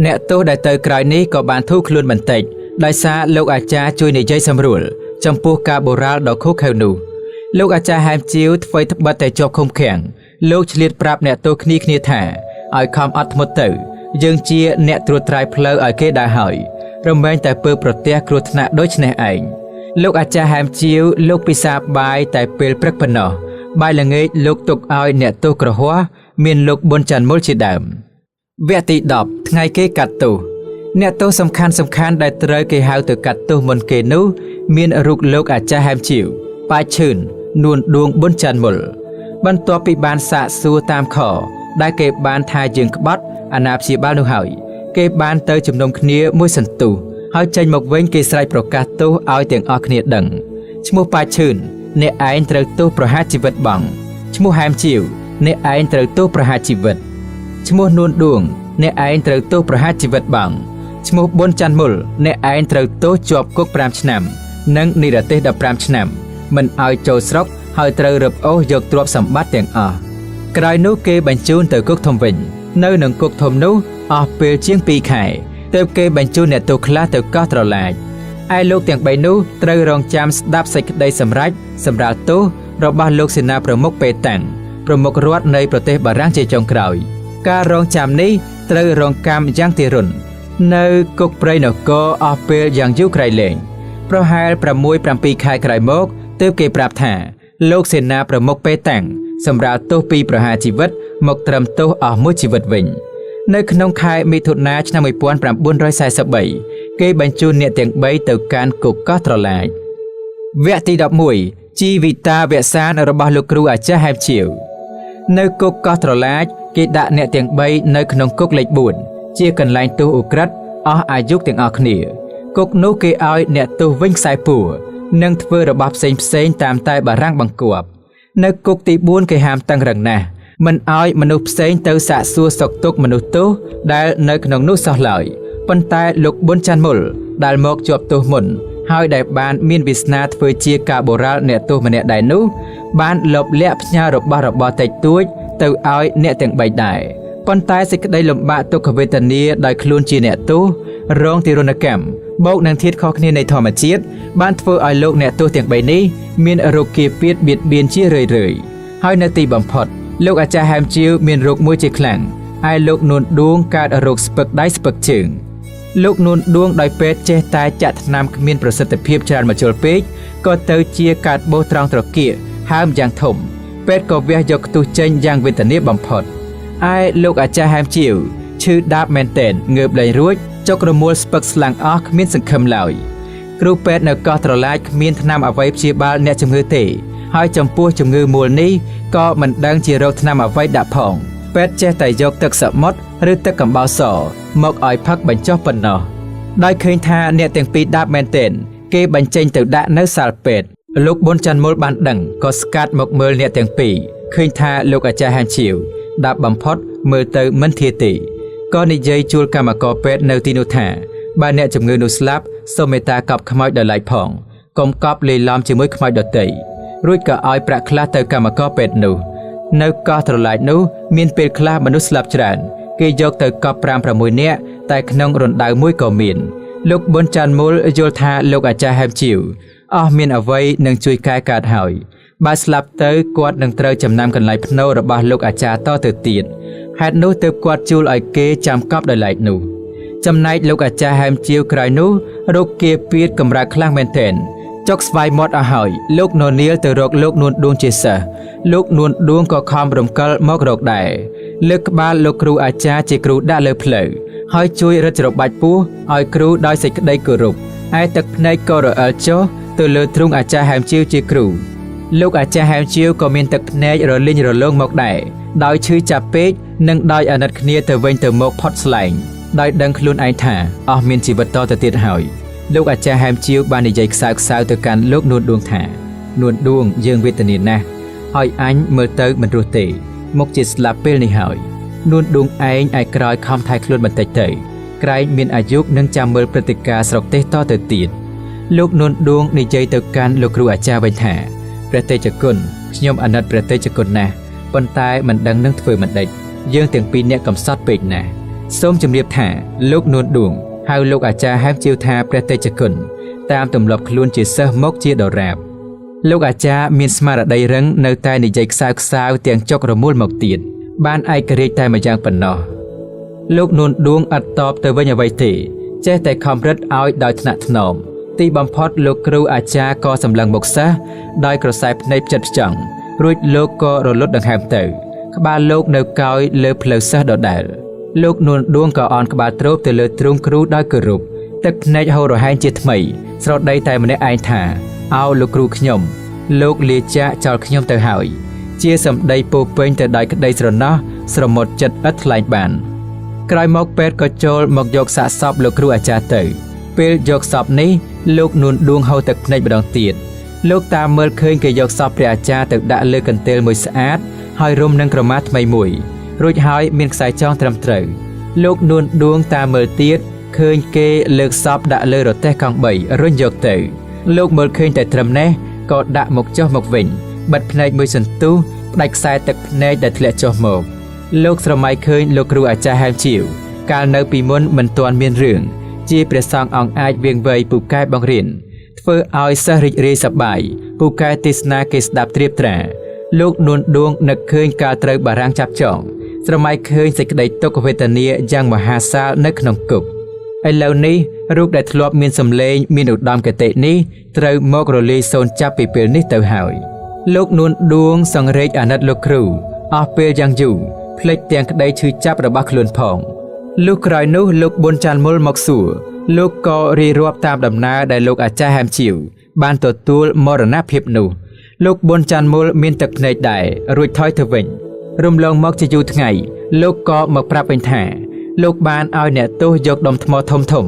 [SPEAKER 1] អ្នកទោសដែលទៅក្រោយនេះក៏បានធូរខ្លួនបន្តិចដោយសារលោកអាចារ្យជួយនិយាយសម្រួលចំពោះការបូរាណដ៏ឃោឃៅនោះលោកអាចារ្យហែមជាវថ្មីត្បិតតែជាប់ឃុំឃាំងលោកឆ្លៀតប្រាប់អ្នកទោសគ្នាថាឲ្យខំអត់ធ្មត់ទៅយើងជាអ្នកត្រួតត្រាយផ្លូវឲ្យគេដែរហើយរមែងតែពើប្រទះគ្រោះថ្នាក់ដូចនេះឯងលោកអាចារ្យហែមជាវលោកពិសាបាយតែពេលព្រឹកប៉ុណ្ណោះបាយល្ងាចលោកទុកឲ្យអ្នកទោសក្រហមមានលោកប៊ុនច័ន្ទមុលជាដើមវគ្គទី10ថ្ងៃគេកាត់ទោសអ្នកទោសសំខាន់ដែលត្រូវគេហៅទៅកាត់ទោសមុនគេនោះមានរូបលោកអាចារ្យហែមជាវប៉ាឈឿននួនឌួងប៊ុនច័ន្ទមុលបន្ទាប់ពីបានសាកសួរតាមខដែលគេបានថាយើងក្បត់អាណាព្យាបាលនោះហើយគេបានទៅជំនុំគ្នាមួយសន្ទុះហើយចេញមកវិញគេស្រែកប្រកាសទោសឲ្យទាំងអស់គ្នាដឹងឈ្មោះប៉ាឈឿនអ្នកឯងត្រូវទោសប្រហារជីវិតបងឈ្មោះហែមជាវអ្នកឯងត្រូវទោសប្រហារជីវិតឈ្មោះនួនឌួងអ្នកឯងត្រូវទោសប្រហារជីវិតបងឈ្មោះប៊ុនច័ន្ទមុលអ្នកឯងត្រូវទោសជាប់គុក5ឆ្នាំនិងនិរទេស15ឆ្នាំមិនឲ្យចូលស្រុកហើយត្រូវរឹបអូសយកទ្រព្យសម្បត្តិទាំងអស់ក្រោយនោះគេបញ្ជូនទៅគុកធំវិញនៅនឹងគុកធំនោះអស់ពេលជាង2ខែទើបគេបញ្ជូនអ្នកទោសខ្លះទៅកោះត្រឡាចឯលោកទាំង3នោះត្រូវរងចាំស្ដាប់សេចក្តីសម្រេចសម្រាប់ទោសរបស់លោកសេនាប្រមុខពេតាំងប្រមុខរដ្ឋនៃប្រទេសបារាំងជាចុងក្រោយការរងចាំនេះត្រូវរងកម្មយ៉ាងទារុណនៅគុកព្រៃនគរអស់ពេលយ៉ាងយូរក្រៃលែងប្រហែល 6-7 ខែក្រោយមកទើបគេប្រាប់ថាលោកសេនាប្រមុខពេតាំងសម្រាប់ទោសពីប្រហារជីវិតមកត្រឹមទោសអស់មួយជីវិតវិញនៅក្នុងខែមិថុនាឆ្នាំ1943គេបញ្ជូនអ្នកទាំង3ទៅកាន់គុកកោះត្រឡាចវគ្គទី11ជីវិតាវសានរបស់លោកគ្រូអាចារ្យហែមជាវនៅគុកកោះត្រឡាចគេដាក់អ្នកទាំង3នៅក្នុងគុកលេខ4ជាកន្លែងទោសឧក្រិដ្ឋអស់អាយុទាំងអស់គ្នាគុកនោះគេឲ្យអ្នកទោសវិញខ្សែពួរនិងធ្វើរបស់ផ្សេងតាមតែបារាំងបង្គាប់នៅគុកទី4គេហាមតឹងរឹងណាស់មិនឲ្យមនុស្សផ្សេងទៅសាកសួរសុខទុក្ខមនុស្សទោសដែលនៅក្នុងនោះសោះឡើយប៉ុន្តែលោកប៊ុនច័ន្ទមុលដែលមកជាប់ទោសមុនហើយដែលបានមានវាសនាធ្វើជាការបូរាណអ្នកទោសម្នាក់ដែរនោះបានលបលាក់ផ្ញើរបស់របរតិចតួចទៅឲ្យអ្នកទាំង3ដែរប៉ុន្តែសេចក្តីលំបាកទុក្ខវេទនាដោយខ្លួនជាអ្នកទោសរងទារុណកម្មបូកនឹងធាតុខុសគ្នានៃធម្មជាតិបានធ្វើឲ្យលោកអ្នកទោសទាំង3នេះមានរោគគាពាតបៀតបៀនជារឿយៗហើយនៅទីបំផុតលោកអាចារ្យហែមជាវមានរោគមួយជាខ្លាំងឯលោកនួនឌួងកើតរោគស្ពឹកដៃស្ពឹកជើងលោកនួនឌួងដោយពេទ្យចេះតែចាក់ថ្នាំគ្មានប្រសិទ្ធភាពច្រើនមកជល់ពេកក៏ទៅជាកើតបោសត្រង់ត្រកៀកហើមយ៉ាងធំពេទ្យក៏វះយកខ្ទុះចេញយ៉ាងវេទនាបំផុតឯលោកអាចារ្យហែមជាវឈឺដាបមែនទែនងើបលែងរួចចុករមួលស្ពឹកស្លាំងអស់គ្មានសង្ឃឹមឡើយគ្រូពេទ្យនៅកោះត្រឡាចគ្មានថ្នាំអ្វីព្យាបាលអ្នកជំងឺទេហើយចំពោះជំងឺមួលនេះក៏មិនដឹងជារោគថ្នាំអ្វីដាក់ផងពេទ្យចេះតែយកទឹកសមុទ្រឬទឹកកំបោរសមកឲ្យផឹកបញ្ចុះប៉ុណ្ណោះដោយឃើញថាអ្នកទាំងពីរដាបមែនទែនគេបញ្ចេញទៅដាក់នៅសាលពេទ្យលោកប៊ុនច័ន្ទមុលបានដឹងក៏ស្កាត់មកមើលអ្នកទាំងពីរឃើញថាលោកអាចារ្យហែមជាវដាបបំផុតមើលទៅមិនធាទេក៏និយាយជួលកម្មករពេទ្យនៅទីនោះថាបើអ្នកជំងឺនោះស្លាប់សូមមេត្តាកប់ខ្មោចដោយឡែកផងកុំកប់លេីឡំជាមួយខ្មោចដទៃរួចក៏ឲ្យប្រាក់ខ្លះទៅកម្មករពេទ្យនោះនៅកោះត្រឡាចនោះមានពេលខ្លះមនុស្សស្លាប់ច្រើនគេយកទៅកប់ 5-6 នាក់តែក្នុងរណ្ដៅមួយក៏មានលោកប៊ុនច័ន្ទមុលយល់ថាលោកអាចារ្យហែមជាវអស់មានអ្វីនឹងជួយកែកើតហើយបើស្លាប់ទៅគាត់នឹងត្រូវចំណាំកន្លែងភ្នូររបស់លោកអាចារ្យតទៅទៀតហេតុនោះទើបគាត់ជួលឲ្យគេចាំកប់ដោយឡែកនោះចំណែកលោកអាចារ្យហែមជាវក្រោយនោះរោគគាពាតកម្រើកខ្លាំងមែនទែន ចុកស្វាយមាត់ឲ្យហើយលោកននៀលទៅរកលោកនួនដួងជាសិស្សលោកនួនដួងក៏ខំរំកិលមករកដែរលើកក្បាលលោកគ្រូអាចារ្យជាគ្រូដាក់លើផ្លូវហើយជួយរឹតច្របាច់ពោះឲ្យគ្រូដោយសេចក្តីគោរពឯទឹកភ្នែកក៏រអិលចុះទៅលើទ្រូងអាចារ្យហែមជាវជាគ្រូលោកអាចារ្យហែមជាវក៏មានទឹកភ្នែករលីងរលោងមកដែរដោយឈឺចាប់ពេកនិងដោយអាណិតគ្នាទៅវិញទៅមកផុតស្លែងដោយដឹងខ្លួនឯងថាអស់មានជីវិតតទៅទៀតហើយលោកអាចារ្យហែមជាវបាននិយាយខ្សៅទៅកាន់លោកនួនដួងថានួនដួងយើងវេទនាណាស់ហើយអញមើលទៅមិនរស់ទេមុខជាស្លាប់ពេលនេះហើយនួនដួងឯងឯក្រោយខំថែខ្លួនបន្តិចទៅក្រែងមានអាយុនឹងចាំមើលព្រឹត្តិការណ៍ស្រុកទេសតទៅទៀតលោកនួនដួងនិយាយទៅកាន់លោកគ្រូអាចារ្យវិញថាព្រះតេជគុណខ្ញុំអាណិតព្រះតេជគុណណាស់ប៉ុន្តែមិនដឹងនឹងធ្វើមិនដេចយើងទាំងពីរនាក់កំសត់ពេកណាស់សូមជម្រាបថាលោកនួនដួងហៅលោកអាចារ្យហែមជាវថាព្រះតេជគុណតាមទម្លាប់ខ្លួនជាសិស្សមកជាដរាបលោកអាចារ្យមានស្មារតីរឹងនៅតែនិយាយខ្សៅទាំងចុករមូលមកទៀតបានឯករាជ្យតែម្យ៉ាងប៉ុណ្ណោះលោកនួនដួងអត់តបទៅវិញអ្វីទេចេះតែខំរឹតឲ្យដោយថ្នាក់ថ្នមទីបំផុតលោកគ្រូអាចារ្យក៏សម្លឹងមកសិស្សដោយក្រសែភ្នែកផ្ចិតផ្ចង់រួចលោកក៏រលត់ដង្ហើមទៅក្បាលលោកនៅកោយលើផ្លូវសិស្សដដែលលោកនួនដួងក៏អន់ក្បាលទ្រោបទៅលើទ្រូងគ្រូដោយគោរពទឹកភ្នែកហូររហែងជាថ្មីស្រដីតែម្នាក់ឯងថាអោលោកគ្រូខ្ញុំលោកលាចាកចោលខ្ញុំទៅហើយជាសម្ដីពោពេញទៅដោយក្តីស្រណោះស្រមុតចិត្តឥតថ្លែងបានក្រោយមកពេទ្យក៏ចូលមកយកសាកសពលោកគ្រូអាចារ្យទៅពេលយកសពនេះលោកនួនដួងហូរទឹកភ្នែកម្ដងទៀតលោកតាមមើលឃើញគេយកសពព្រះអាចារ្យទៅដាក់លើកន្ទេលមួយស្អាតហើយរុំនឹងក្រមាថ្មីមួយរួចហើយមានខ្សែចងត្រឹមត្រូវលោកនួនដួងតាមមើលទៀតឃើញគេលើកសពដាក់លើរទេះកង់3រុញយកទៅលោកមើលឃើញតែត្រឹមនេះក៏ដាក់មកចុះមកវិញបិទភ្នែកមួយសន្ទុះផ្ដាច់ខ្សែទឹកភ្នែកដែលធ្លាក់ចុះមកលោកស្រមៃឃើញលោកគ្រូអាចារ្យហែមជាវកាលនៅពីមុនមិនទាន់មានរឿងជាព្រះសង្ឃអង្គអាចវៀងវៃពូកែបង្រៀនធ្វើឲ្យសិស្សរីករាយសប្បាយពូកែទេសនាគេស្ដាប់ត្រៀបត្រាលោកនួនដួងនឹកឃើញការត្រូវបារាំងចាប់ចងស្រមៃឃើញសេចក្តីទុក្ខវេទនាយ៉ាងមហាសាលនៅក្នុងគុកឥឡូវនេះរូបដែលធ្លាប់មានសម្លេងមានឧត្តមគតិនេះត្រូវមករលាយសូន្យចាប់ពីពេលនេះទៅហើយលោកនួនដួងសង្រេចអាណិតលោកគ្រូអស់ពេលយ៉ាងយូរភ្លេចទាំងក្តីឈឺចាប់របស់ខ្លួនផងលុះក្រោយនោះលោកប៊ុនចាន់មុលមកសួរលោកក៏រៀបរាប់តាមដំណើរដែលលោកអាចារ្យហែមជាវបានទទួលមរណភាពនោះលោកប៊ុនចាន់មុលមានទឹកភ្នែកដែររួចថយទៅវិញរំលងមកជាយូរថ្ងៃលោកក៏មកប្រាប់វិញថាលោកបានឲ្យអ្នកទោសយកដុំថ្មធំ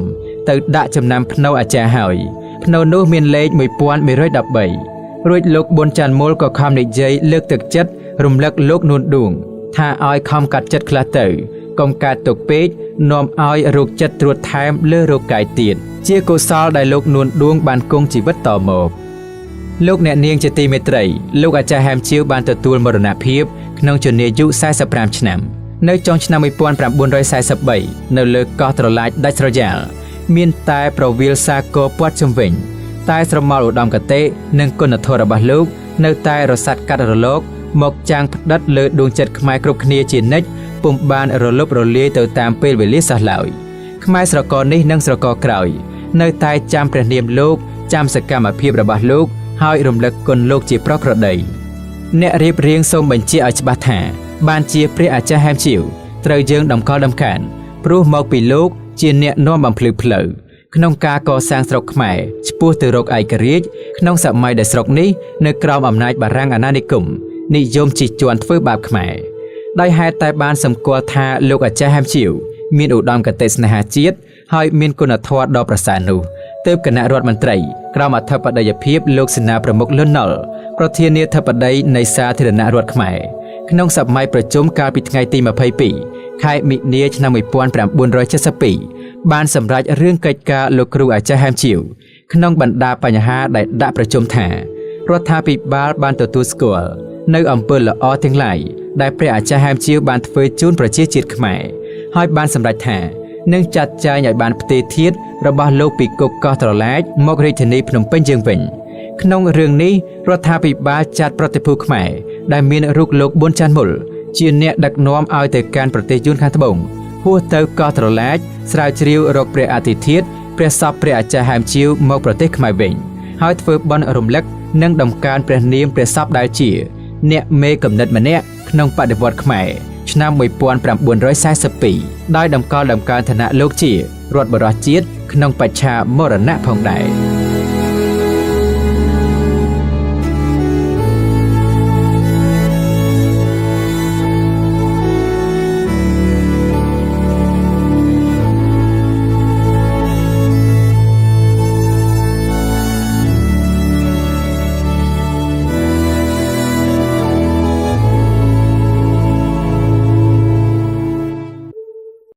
[SPEAKER 1] ទៅដាក់ចំណាំភ្នៅអាចារ្យហើយភ្នៅនោះមានលេខ1113រួចលោកប៊ុនចាន់មុលក៏ខំនិយាយលើកទឹកចិត្តរំលឹកលោកនួនដួងថាឲ្យខំកាត់ចិត្តខ្លះទៅកុំកើតទុកពេកនាំឲ្យរោគចិត្តត្រួតថែមលើរោគកាយទៀតជាកុសលដែលលោកនួនដួងបានគង់ជីវិតតមកលោកអ្នកនាងជាទីមេត្រីលោកអាចារ្យហែមជាវបានទទួលមរណភាពក្នុងជំនាយុ45ឆ្នាំនៅចុងឆ្នាំ1943នៅលើកោះត្រឡាចដាច់ស្រយាលមានតែប្រវាលសាគរព័ទ្ធជុំវិញតែស្រមោលឧត្តមគតិនិងគុណធម៌របស់លោកនៅតែរសាត់កាត់រលកមកចាំងផ្ដិតលើដួងចិត្តខ្មែរគ្រប់គ្នាជានិច្ចពុំបានរលប់រលាយទៅតាមពេលវេលាសោះឡើយខ្មែរស្រកនេះនិងស្រកក្រោយនៅតែចាំព្រះនាមលោកចាំសកម្មភាពរបស់លោកហើយរំលឹកគុណលោកជាប្រក្រតីអ្នករៀបរៀងសូមបញ្ជាក់ឲ្យច្បាស់ថាបានជាព្រះអាចារ្យហែមជាវត្រូវយើងតម្កល់ដំកើនព្រោះមកពីលោកជាអ្នកនាំបំភ្លឺផ្លូវក្នុងការកសាងស្រុកខ្មែរឆ្ពោះទៅរកឯករាជ្យក្នុងសម័យដែលស្រុកនេះនៅក្រោមអំណាចបារាំងអាណានិគមនិយមជិះជាន់ធ្វើបាបខ្មែរដោយហេតុតែបានសម្គាល់ថាលោកអាចារ្យហែមជាវមានឧត្តមគតិស្នេហាជាតិហើយមានគុណធម៌ដ៏ប្រសើរនោះទើបគណៈរដ្ឋមន្ត្រីក្រមអធិបតីភាពលោកសេនាប្រមុខលន់នល់ប្រធានាធិបតីនៃសាធារណរដ្ឋខ្មែរក្នុងសម័យប្រជុំកាលពីថ្ងៃទី22ខែមិនិនាឆ្នាំ1972បានសម្រេចរឿងកិច្ចការលោកគ្រូអាចារ្យហែមជាវក្នុងបណ្ដាបញ្ហាដែលដាក់ប្រជុំថារដ្ឋាភិបាលបានទទួលស្គាល់នៅអំពើល្អទាំងឡាយដែលព្រះអាចារ្យហែមជាវបានធ្វើជូនប្រជាជាតិខ្មែរហើយបានសម្រេចថានឹងចាត់ចែងឲ្យបានផ្ទេរធាតុរបស់លោកពីគុកកោះត្រឡាចមករាជធានីភ្នំពេញយើងវិញក្នុងរឿងនេះរដ្ឋាភិបាលចាត់ប្រតិភូខ្មែរដែលមានរូបលោកប៊ុនចាន់មុលជាអ្នកដឹកនាំឲ្យទៅកាន់ប្រទេសយួនខាងត្បូងហួសទៅកោះត្រឡាចស្រាវជ្រាវរកព្រះអធិធាតុព្រះសពព្រះអាចារ្យហែមជាវមកប្រទេសខ្មែរវិញ ហើយធ្វើបន់រំលឹកនិងដំកើងព្រះនាមព្រះសពដែលជាអ្នកមេកំណត់ម្នាក់ក្នុងបដិវត្តន៍ខ្មែរឆ្នាំ1942ដោយតម្កល់ដំកើងឋានៈលោកជារដ្ឋបរិជាតិក្នុងបច្ឆាមរណៈផងដែរ